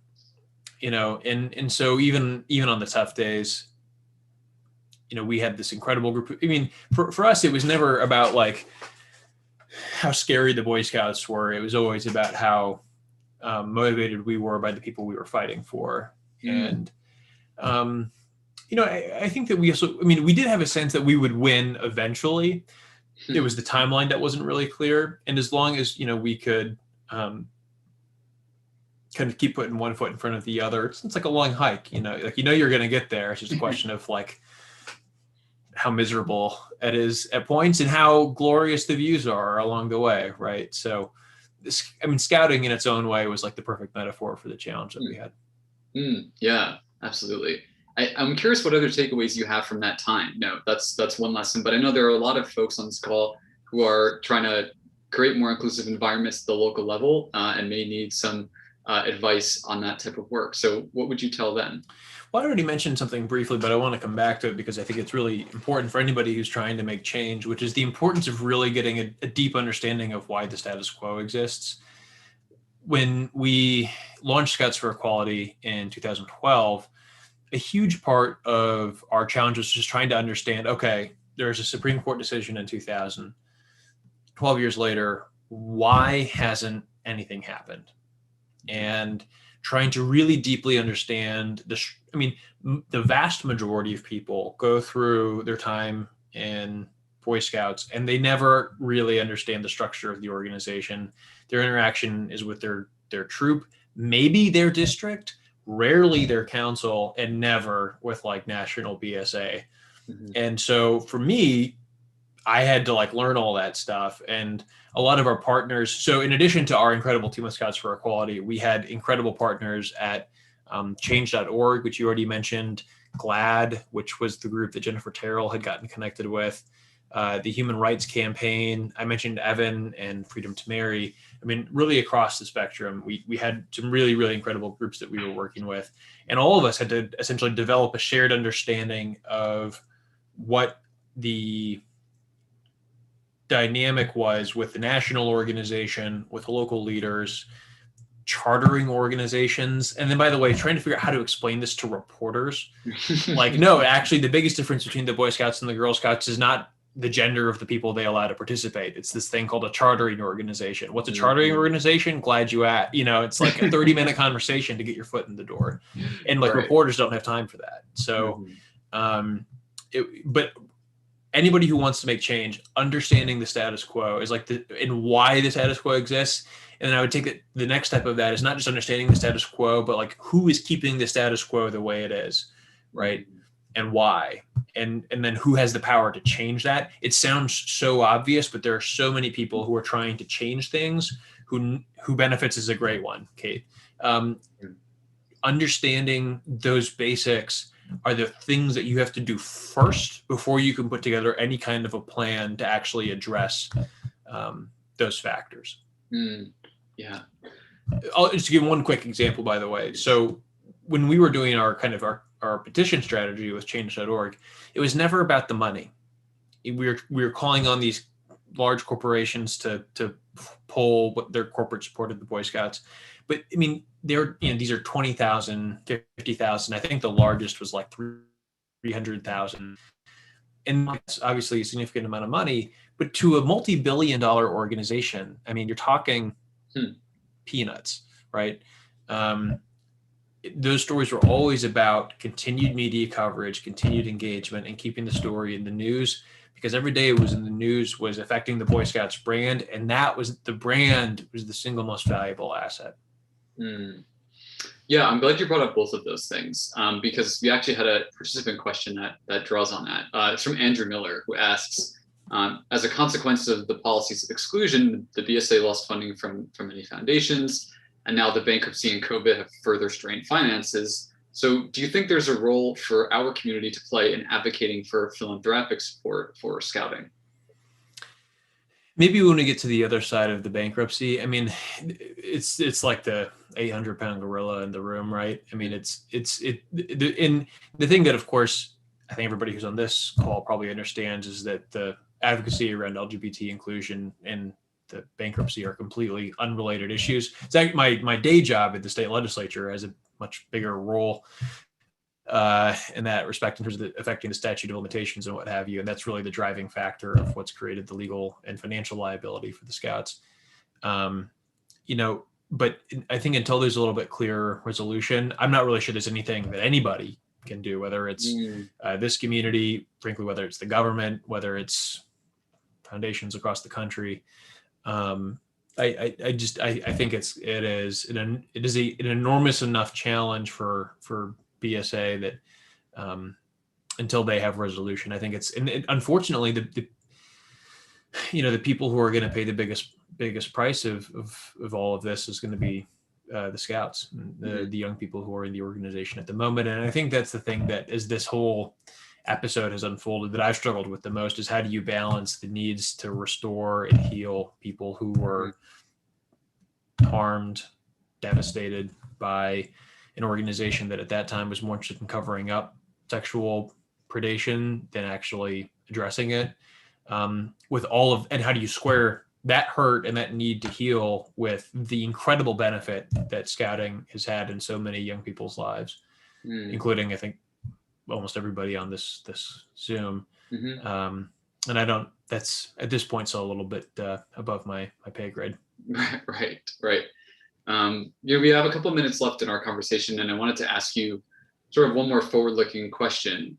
so even on the tough days, we had this incredible group. I mean, for us, it was never about like how scary the Boy Scouts were. It was always about how motivated we were by the people we were fighting for. And, I think that we did have a sense that we would win eventually. It was the timeline that wasn't really clear. And as long as, we could kind of keep putting one foot in front of the other, it's like a long hike, you're going to get there. It's just a question of like how miserable it is at points and how glorious the views are along the way. Right. So scouting in its own way was like the perfect metaphor for the challenge that we had. Yeah, absolutely. I'm curious what other takeaways you have from that time. No, that's one lesson, but I know there are a lot of folks on this call who are trying to create more inclusive environments at the local level and may need some advice on that type of work. So what would you tell them? Well, I already mentioned something briefly, but I want to come back to it because I think it's really important for anybody who's trying to make change, which is the importance of really getting a deep understanding of why the status quo exists. When we launched Scouts for Equality in 2012, a huge part of our challenge was just trying to understand, okay, there's a Supreme Court decision in 2000. 12 years later, why hasn't anything happened? And trying to really deeply understand the vast majority of people go through their time in Boy Scouts and they never really understand the structure of the organization. Their interaction is with their troop, maybe their district, rarely their council, and never with like national BSA. And so for me, I had to like learn all that stuff. And a lot of our partners, so in addition to our incredible team of Scouts for Equality, we had incredible partners at change.org, which you already mentioned, GLAD, which was the group that Jennifer Terrell had gotten connected with, the Human Rights Campaign. I mentioned Evan and Freedom to Marry. Really across the spectrum, we had some really, really incredible groups that we were working with. And all of us had to essentially develop a shared understanding of what the dynamic was with the national organization, with local leaders, chartering organizations. And then, by the way, trying to figure out how to explain this to reporters. No, actually, the biggest difference between the Boy Scouts and the Girl Scouts is not the gender of the people they allow to participate. It's this thing called a chartering organization. What's a chartering organization? Glad you asked. It's like a 30-minute conversation to get your foot in the door. And like reporters don't have time for that. So, but anybody who wants to make change, understanding the status quo is like and why the status quo exists. And then I would take it, the next step of that is not just understanding the status quo, but like who is keeping the status quo the way it is, right? And why? And then who has the power to change that? It sounds so obvious, but there are so many people who are trying to change things. Who benefits is a great one, Kate. Understanding those basics are the things that you have to do first before you can put together any kind of a plan to actually address those factors. Yeah. I'll just give one quick example, by the way. So when we were doing our petition strategy with change.org, it was never about the money. We were calling on these large corporations to pull what their corporate support of the Boy Scouts. But these are 20,000, 50,000. I think the largest was like 300,000. And that's obviously a significant amount of money, but to a multi-billion-dollar organization, you're talking peanuts, right? Those stories were always about continued media coverage, continued engagement, and keeping the story in the news, because every day it was in the news was affecting the Boy Scouts brand, and the brand was the single most valuable asset. Yeah, I'm glad you brought up both of those things because we actually had a participant question that draws on that. It's from Andrew Miller, who asks, as a consequence of the policies of exclusion, the BSA lost funding from many foundations, and now the bankruptcy and COVID have further strained finances. So do you think there's a role for our community to play in advocating for philanthropic support for Scouting? Maybe when we get to the other side of the bankruptcy, it's like the 800-pound gorilla in the room, right? And the thing that, of course, I think everybody who's on this call probably understands is that the advocacy around LGBT inclusion in the bankruptcy are completely unrelated issues. It's like my day job at the state legislature has a much bigger role in that respect in terms of affecting the statute of limitations and what have you. And that's really the driving factor of what's created the legal and financial liability for the Scouts. But I think until there's a little bit clearer resolution, I'm not really sure there's anything that anybody can do, whether it's this community, frankly, whether it's the government, whether it's foundations across the country. I think it is an enormous enough challenge for BSA that until they have resolution, I think unfortunately the people who are going to pay the biggest price of all of this is going to be the Scouts, the young people who are in the organization at the moment. And I think that's the thing that, as this whole episode has unfolded, that I've struggled with the most, is how do you balance the needs to restore and heal people who were harmed, devastated by an organization that at that time was more interested in covering up sexual predation than actually addressing it, and how do you square that hurt and that need to heal with the incredible benefit that Scouting has had in so many young people's lives, including, I think, almost everybody on this Zoom. And that's at this point still a little bit above my pay grade. Right. We have a couple of minutes left in our conversation, and I wanted to ask you sort of one more forward-looking question,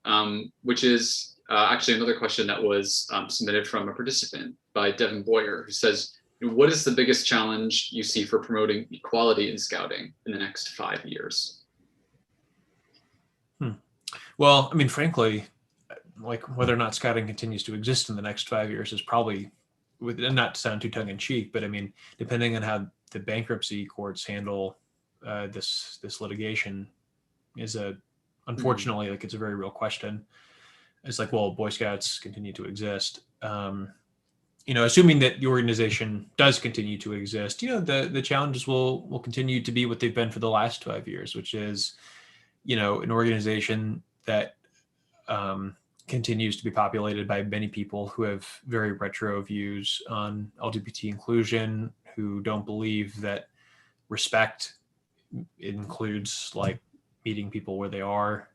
which is actually another question that was submitted from a participant by Devin Boyer, who says, what is the biggest challenge you see for promoting equality in Scouting in the next 5 years? Well, I mean, frankly, like whether or not Scouting continues to exist in the next 5 years is probably, and not to sound too tongue in cheek, but I mean, depending on how the bankruptcy courts handle this litigation, is unfortunately, like, it's a very real question. It's like, well, Boy Scouts continue to exist. Assuming that the organization does continue to exist, the challenges will continue to be what they've been for the last 5 years, which is, an organization that continues to be populated by many people who have very retro views on LGBT inclusion, who don't believe that respect includes like meeting people where they are.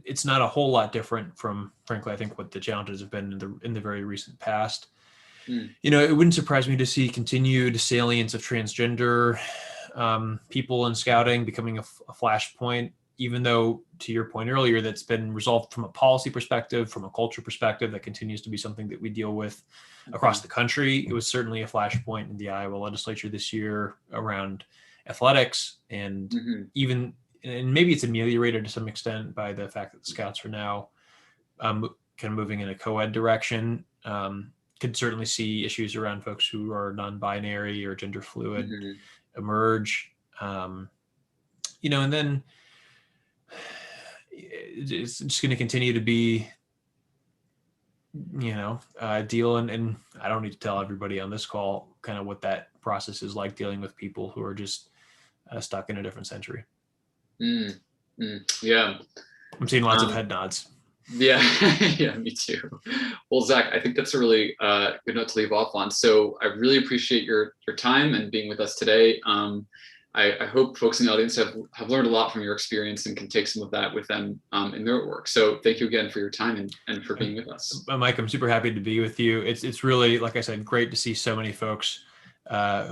It's not a whole lot different from, frankly, I think what the challenges have been in the very recent past. It wouldn't surprise me to see continued salience of transgender people in Scouting becoming a flashpoint, even though, to your point earlier, that's been resolved from a policy perspective, from a culture perspective. That continues to be something that we deal with across the country. It was certainly a flashpoint in the Iowa legislature this year around athletics, and and maybe it's ameliorated to some extent by the fact that the Scouts are now kind of moving in a co-ed direction. Could certainly see issues around folks who are non-binary or gender fluid emerge, and then it's just going to continue to be, deal. And I don't need to tell everybody on this call kind of what that process is like, dealing with people who are just stuck in a different century. Yeah. I'm seeing lots of head nods. Yeah, yeah, me too. Well, Zach, I think that's a really good note to leave off on. So I really appreciate your time and being with us today. I hope folks in the audience have learned a lot from your experience and can take some of that with them in their work. So thank you again for your time and for being with us. Mike, I'm super happy to be with you. It's really, like I said, great to see so many folks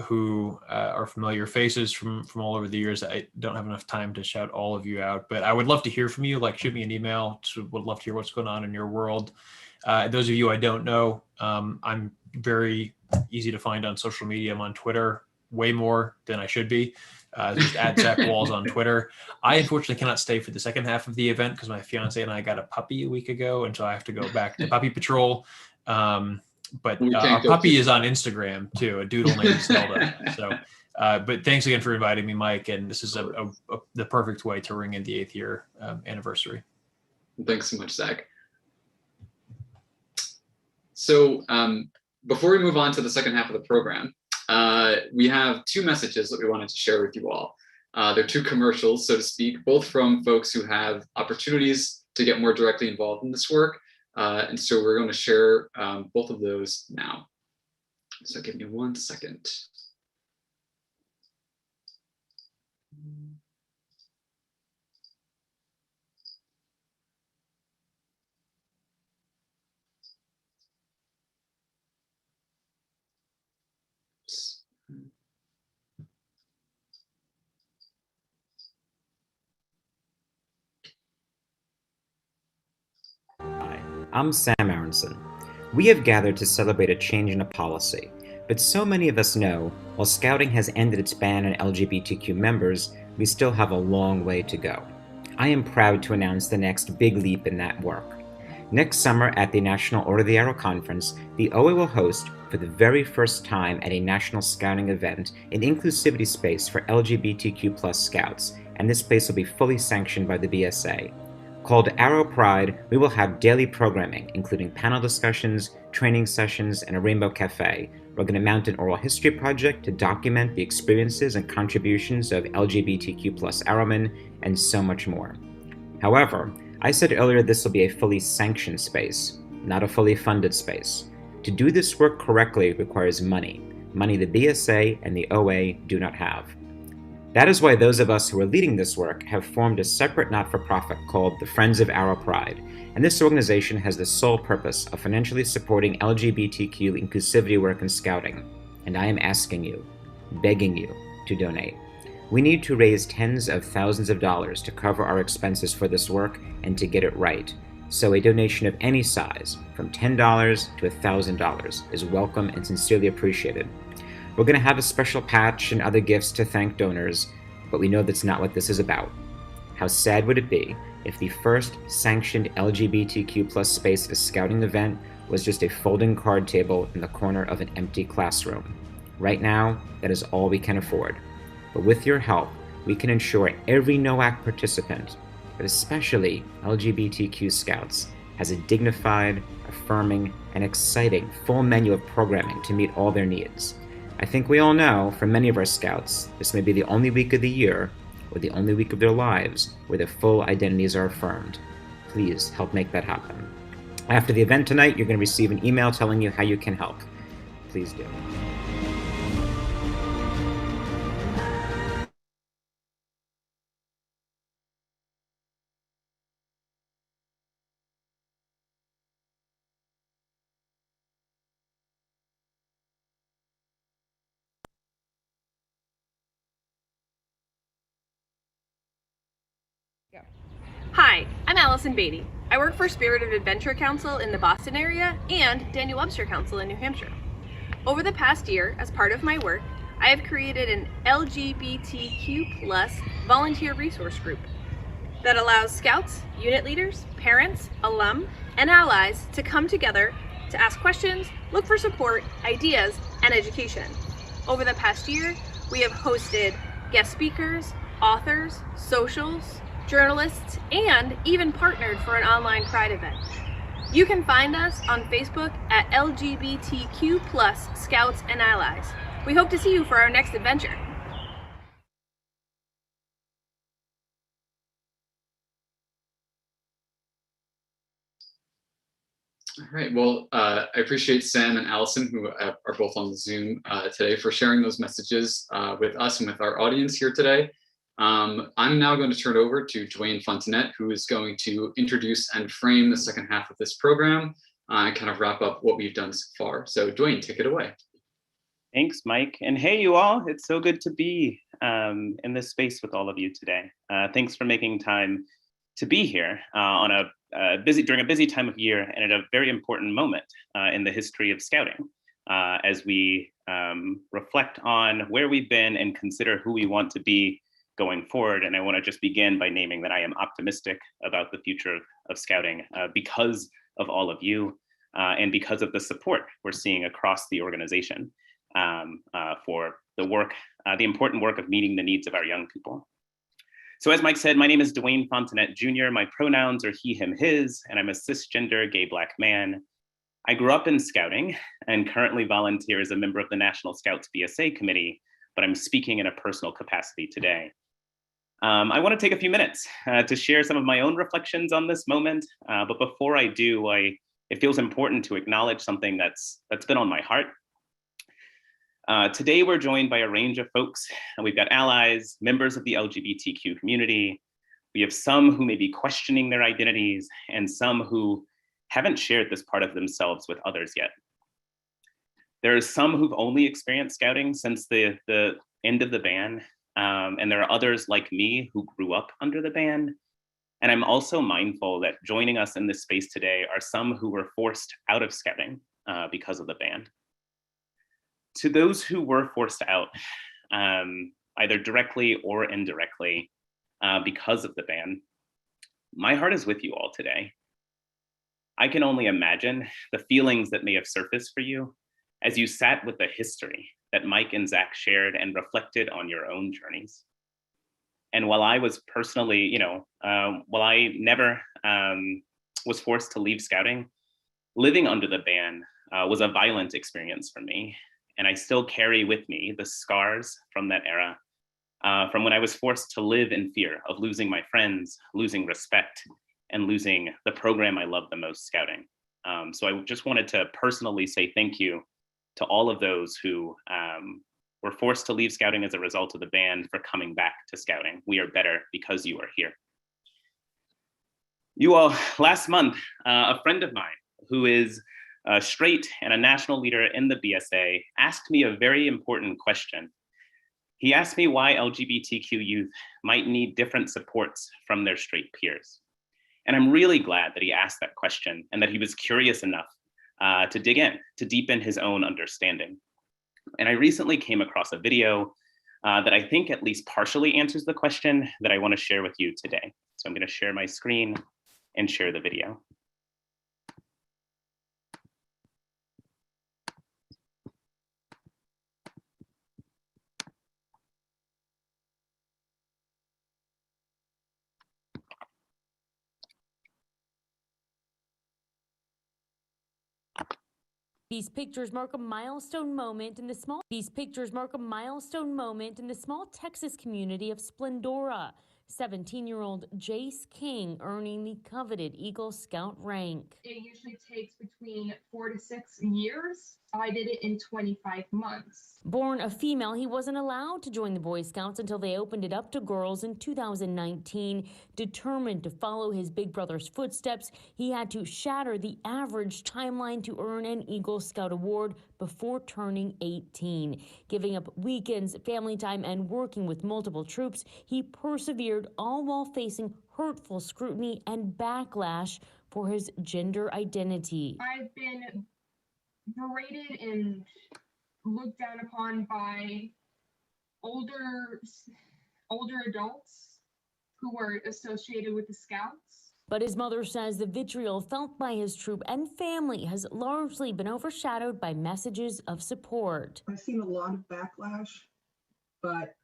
who are familiar faces from all over the years. I don't have enough time to shout all of you out, but I would love to hear from you. Like, shoot me an email. Would love to hear what's going on in your world. Those of you I don't know, I'm very easy to find on social media. I'm on Twitter way more than I should be. Just at Zach Wahls on Twitter. I unfortunately cannot stay for the second half of the event because my fiance and I got a puppy a week ago, and so I have to go back to puppy patrol. But our puppy is on Instagram too, a doodle named Zelda. So, but thanks again for inviting me, Mike. And this is the perfect way to ring in the 8th year anniversary. Thanks so much, Zach. So before we move on to the second half of the program, we have 2 messages that we wanted to share with you all. They're 2 commercials, so to speak, both from folks who have opportunities to get more directly involved in this work, And so we're going to share both of those now. So give me 1 second. Hi, I'm Sam Aronson. We have gathered to celebrate a change in a policy, but so many of us know, while Scouting has ended its ban on LGBTQ members, we still have a long way to go. I am proud to announce the next big leap in that work. Next summer at the National Order of the Arrow Conference, the OA will host, for the very first time at a national scouting event, an inclusivity space for LGBTQ+ scouts, and this space will be fully sanctioned by the BSA. Called Arrow Pride, we will have daily programming, including panel discussions, training sessions, and a rainbow cafe. We're going to mount an oral history project to document the experiences and contributions of LGBTQ+ Arrowmen, and so much more. However, I said earlier this will be a fully sanctioned space, not a fully funded space. To do this work correctly requires money the BSA and the OA do not have. That is why those of us who are leading this work have formed a separate not-for-profit called the Friends of Arrow Pride, and this organization has the sole purpose of financially supporting LGBTQ inclusivity work in Scouting, and I am asking you, begging you, to donate. We need to raise tens of thousands of dollars to cover our expenses for this work and to get it right, so a donation of any size, from $10 to $1,000, is welcome and sincerely appreciated. We're going to have a special patch and other gifts to thank donors, but we know that's not what this is about. How sad would it be if the first sanctioned LGBTQ+ space at a Scouting event was just a folding card table in the corner of an empty classroom? Right now, that is all we can afford. But with your help, we can ensure every NOAC participant, but especially LGBTQ Scouts, has a dignified, affirming, and exciting full menu of programming to meet all their needs. I think we all know, for many of our Scouts, this may be the only week of the year, or the only week of their lives, where their full identities are affirmed. Please help make that happen. After the event tonight, you're going to receive an email telling you how you can help. Please do. Hi, I'm Allison Beatty. I work for Spirit of Adventure Council in the Boston area and Daniel Webster Council in New Hampshire. Over the past year, as part of my work, I have created an LGBTQ+ volunteer resource group that allows Scouts, unit leaders, parents, alum, and allies to come together to ask questions, look for support, ideas, and education. Over the past year, we have hosted guest speakers, authors, socials, journalists, and even partnered for an online Pride event. You can find us on Facebook at LGBTQ+ Scouts and Allies. We hope to see you for our next adventure. All right, well, I appreciate Sam and Allison, who are both on the Zoom today, for sharing those messages with us and with our audience here today. I'm now going to turn it over to Dwayne Fontanet, who is going to introduce and frame the second half of this program and kind of wrap up what we've done so far. So Dwayne, take it away. Thanks, Mike. And hey, you all, it's so good to be in this space with all of you today. Thanks for making time to be here on during a busy time of year and at a very important moment in the history of Scouting as we reflect on where we've been and consider who we want to be going forward. And I want to just begin by naming that I am optimistic about the future of Scouting because of all of you and because of the support we're seeing across the organization for the important work of meeting the needs of our young people. So as Mike said, my name is Dwayne Fontanet Jr. My pronouns are he, him, his, and I'm a cisgender gay Black man. I grew up in Scouting and currently volunteer as a member of the National Scouts BSA committee, but I'm speaking in a personal capacity today. I want to take a few minutes to share some of my own reflections on this moment, but before I do, I it feels important to acknowledge something that's been on my heart. Today, we're joined by a range of folks, and we've got allies, members of the LGBTQ community. We have some who may be questioning their identities and some who haven't shared this part of themselves with others yet. There are some who've only experienced Scouting since the end of the ban, and there are others like me who grew up under the ban. And I'm also mindful that joining us in this space today are some who were forced out of Scouting because of the ban. To those who were forced out, either directly or indirectly because of the ban, my heart is with you all today. I can only imagine the feelings that may have surfaced for you as you sat with the history that Mike and Zach shared and reflected on your own journeys. And while I was personally, while I never was forced to leave Scouting, living under the ban was a violent experience for me. And I still carry with me the scars from that era, from when I was forced to live in fear of losing my friends, losing respect, and losing the program I love the most, Scouting. So I just wanted to personally say thank you to all of those who were forced to leave Scouting as a result of the ban for coming back to Scouting. We are better because you are here. You all, last month, a friend of mine who is straight and a national leader in the BSA asked me a very important question. He asked me why LGBTQ youth might need different supports from their straight peers. And I'm really glad that he asked that question and that he was curious enough to dig in, to deepen his own understanding. And I recently came across a video that I think at least partially answers the question that I want to share with you today. So I'm going to share my screen and share the video. These pictures mark a milestone moment in the small Texas community of Splendora. 17-year-old Jace King earning the coveted Eagle Scout rank. It usually takes between 4 to 6 years. I did it in 25 months. Born a female, he wasn't allowed to join the Boy Scouts until they opened it up to girls in 2019. Determined to follow his big brother's footsteps, he had to shatter the average timeline to earn an Eagle Scout award before turning 18. Giving up weekends, family time, and working with multiple troops, he persevered, all while facing hurtful scrutiny and backlash for his gender identity. I've been berated and looked down upon by older adults who were associated with the Scouts. But his mother says the vitriol felt by his troop and family has largely been overshadowed by messages of support. I've seen a lot of backlash, but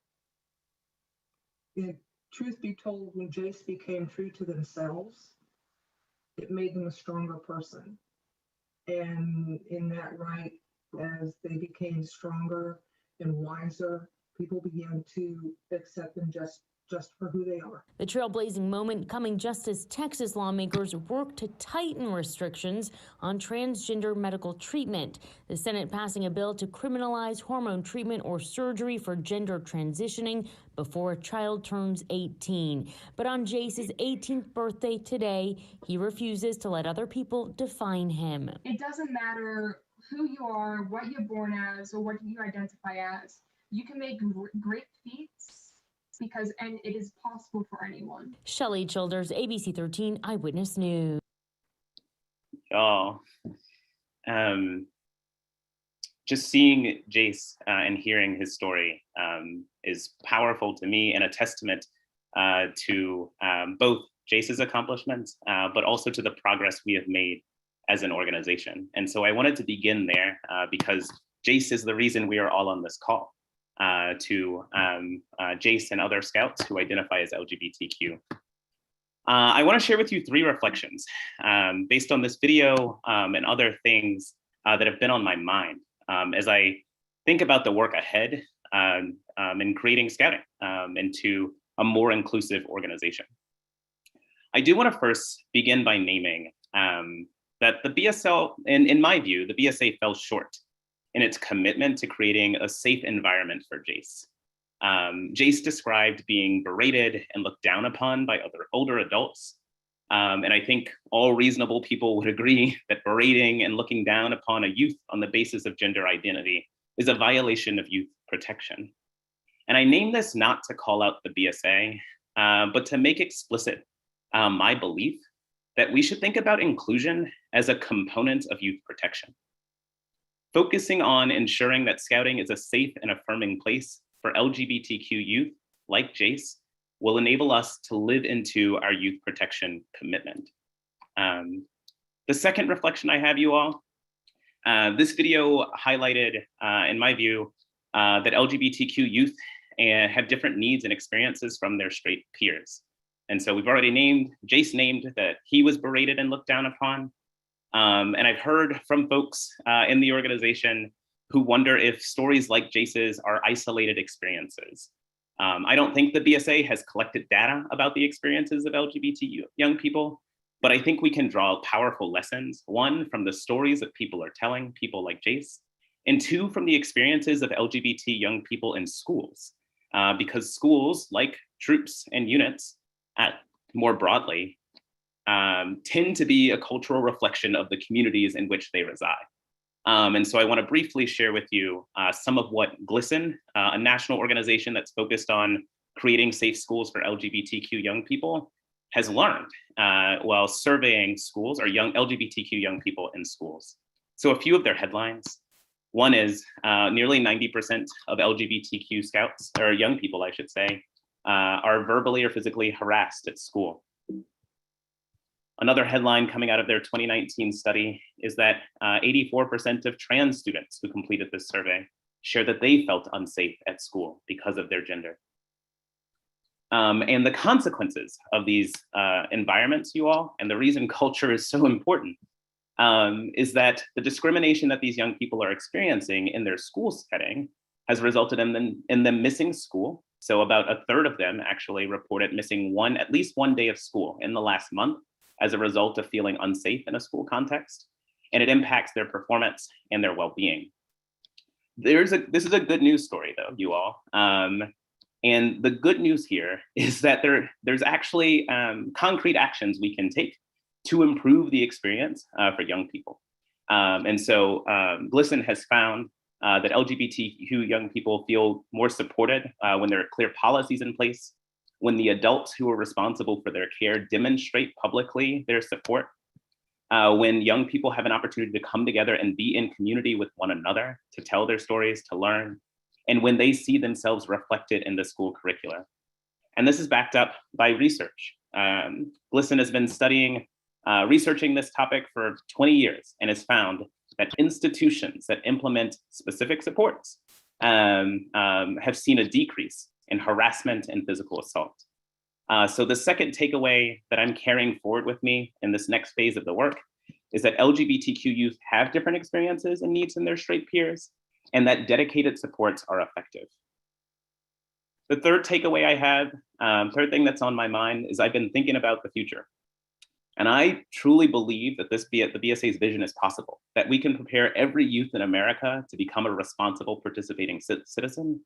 truth be told, when Jace became true to themselves, it made them a stronger person. And in that right, as they became stronger and wiser, people began to accept them just for who they are. The trailblazing moment coming just as Texas lawmakers work to tighten restrictions on transgender medical treatment. The Senate passing a bill to criminalize hormone treatment or surgery for gender transitioning before a child turns 18. But on Jace's 18th birthday today, he refuses to let other people define him. It doesn't matter who you are, what you're born as, or what you identify as. You can make great feats and it is possible for anyone. Shelley Childers, ABC 13 Eyewitness News. Oh, just seeing Jace and hearing his story is powerful to me and a testament to both Jace's accomplishments, but also to the progress we have made as an organization. And so I wanted to begin there because Jace is the reason we are all on this call. To Jace and other Scouts who identify as LGBTQ. I want to share with you 3 reflections based on this video and other things that have been on my mind as I think about the work ahead in creating Scouting into a more inclusive organization. I do want to first begin by naming that the BSL, in my view, the BSA fell short in its commitment to creating a safe environment for Jace. Jace described being berated and looked down upon by other older adults. And I think all reasonable people would agree that berating and looking down upon a youth on the basis of gender identity is a violation of youth protection. And I name this not to call out the BSA, but to make explicit my belief that we should think about inclusion as a component of youth protection. Focusing on ensuring that Scouting is a safe and affirming place for LGBTQ youth like Jace will enable us to live into our youth protection commitment. The second reflection I have, you all, this video highlighted, in my view, that LGBTQ youth have different needs and experiences from their straight peers. And so we've already Jace named that he was berated and looked down upon. And I've heard from folks in the organization who wonder if stories like Jace's are isolated experiences. I don't think the BSA has collected data about the experiences of LGBT young people, but I think we can draw powerful lessons. One, from the stories that people are telling, people like Jace, and two, from the experiences of LGBT young people in schools, because schools, like troops and units, more broadly, tend to be a cultural reflection of the communities in which they reside. And so I want to briefly share with you some of what GLSEN, a national organization that's focused on creating safe schools for LGBTQ young people, has learned while surveying schools or young LGBTQ young people in schools. So a few of their headlines. One is nearly 90% of LGBTQ scouts, or young people, I should say, are verbally or physically harassed at school. Another headline coming out of their 2019 study is that 84% of trans students who completed this survey share that they felt unsafe at school because of their gender. And the consequences of these environments, you all, and the reason culture is so important, is that the discrimination that these young people are experiencing in their school setting has resulted in them missing school. So about a third of them actually reported missing at least one day of school in the last month as a result of feeling unsafe in a school context. And it impacts their performance and their well-being. This is a good news story though, you all. And the good news here is that there's actually concrete actions we can take to improve the experience for young people. And so GLSEN has found that LGBTQ young people feel more supported when there are clear policies in place, when the adults who are responsible for their care demonstrate publicly their support, when young people have an opportunity to come together and be in community with one another, to tell their stories, to learn, and when they see themselves reflected in the school curricula. And this is backed up by research. GLSEN has been researching this topic for 20 years and has found that institutions that implement specific supports have seen a decrease in harassment and physical assault. So the second takeaway that I'm carrying forward with me in this next phase of the work is that LGBTQ youth have different experiences and needs than their straight peers, and that dedicated supports are effective. The third takeaway I have, third thing that's on my mind, is I've been thinking about the future. And I truly believe that the BSA's vision is possible, that we can prepare every youth in America to become a responsible participating citizen.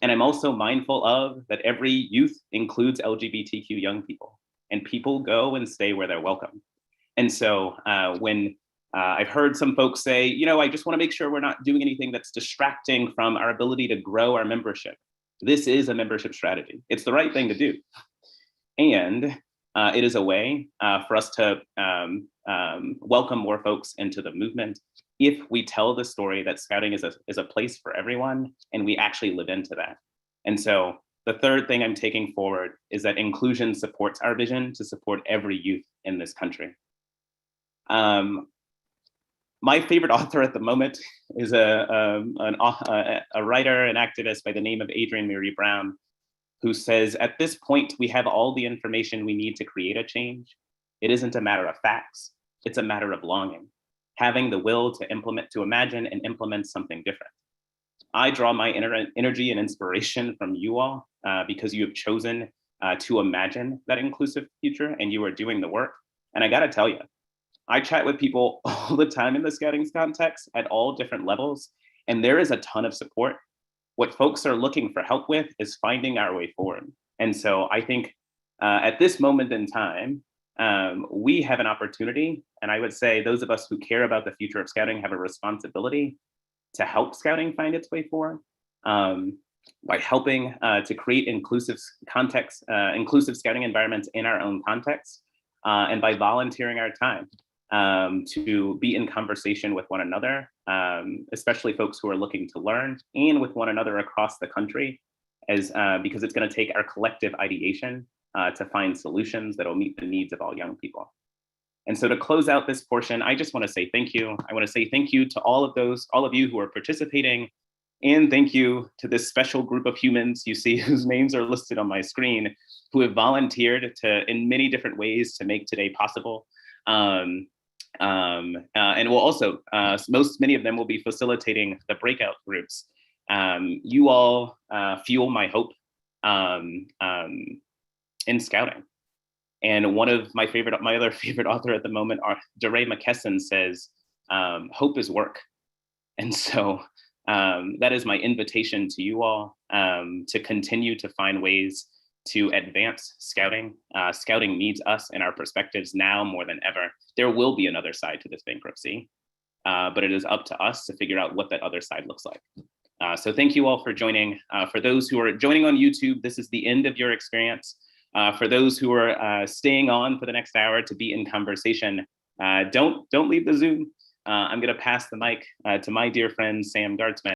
And I'm also mindful of that every youth includes LGBTQ young people, and people go and stay where they're welcome. And so when I've heard some folks say, I just want to make sure we're not doing anything that's distracting from our ability to grow our membership. This is a membership strategy. It's the right thing to do. And it is a way for us to welcome more folks into the movement if we tell the story that Scouting is a place for everyone, and we actually live into that. And so the third thing I'm taking forward is that inclusion supports our vision to support every youth in this country. My favorite author at the moment is a writer and activist by the name of Adrienne Maree Brown, who says, at this point, we have all the information we need to create a change. It isn't a matter of facts, it's a matter of longing, having the will to imagine and implement something different. I draw my energy and inspiration from you all because you have chosen to imagine that inclusive future, and you are doing the work. And I gotta tell you, I chat with people all the time in the Scouting context at all different levels, and there is a ton of support. What folks are looking for help with is finding our way forward. And so I think at this moment in time, we have an opportunity, and I would say those of us who care about the future of Scouting have a responsibility to help Scouting find its way forward by helping to create inclusive inclusive Scouting environments in our own context, and by volunteering our time to be in conversation with one another, especially folks who are looking to learn, and with one another across the country, because it's going to take our collective ideation to find solutions that will meet the needs of all young people. And so to close out this portion, I just want to say thank you. I want to say thank you to all of you who are participating, and thank you to this special group of humans you see whose names are listed on my screen, who have volunteered in many different ways to make today possible. And will also, many of them will be facilitating the breakout groups. You all fuel my hope in Scouting. And one of my other favorite author at the moment, DeRay McKesson, says, hope is work. And so that is my invitation to you all to continue to find ways to advance Scouting. Scouting needs us and our perspectives now more than ever. There will be another side to this bankruptcy, but it is up to us to figure out what that other side looks like. So thank you all for joining. For those who are joining on YouTube, this is the end of your experience. For those who are staying on for the next hour to be in conversation, don't leave the Zoom. I'm going to pass the mic to my dear friend, Sam Gartzman.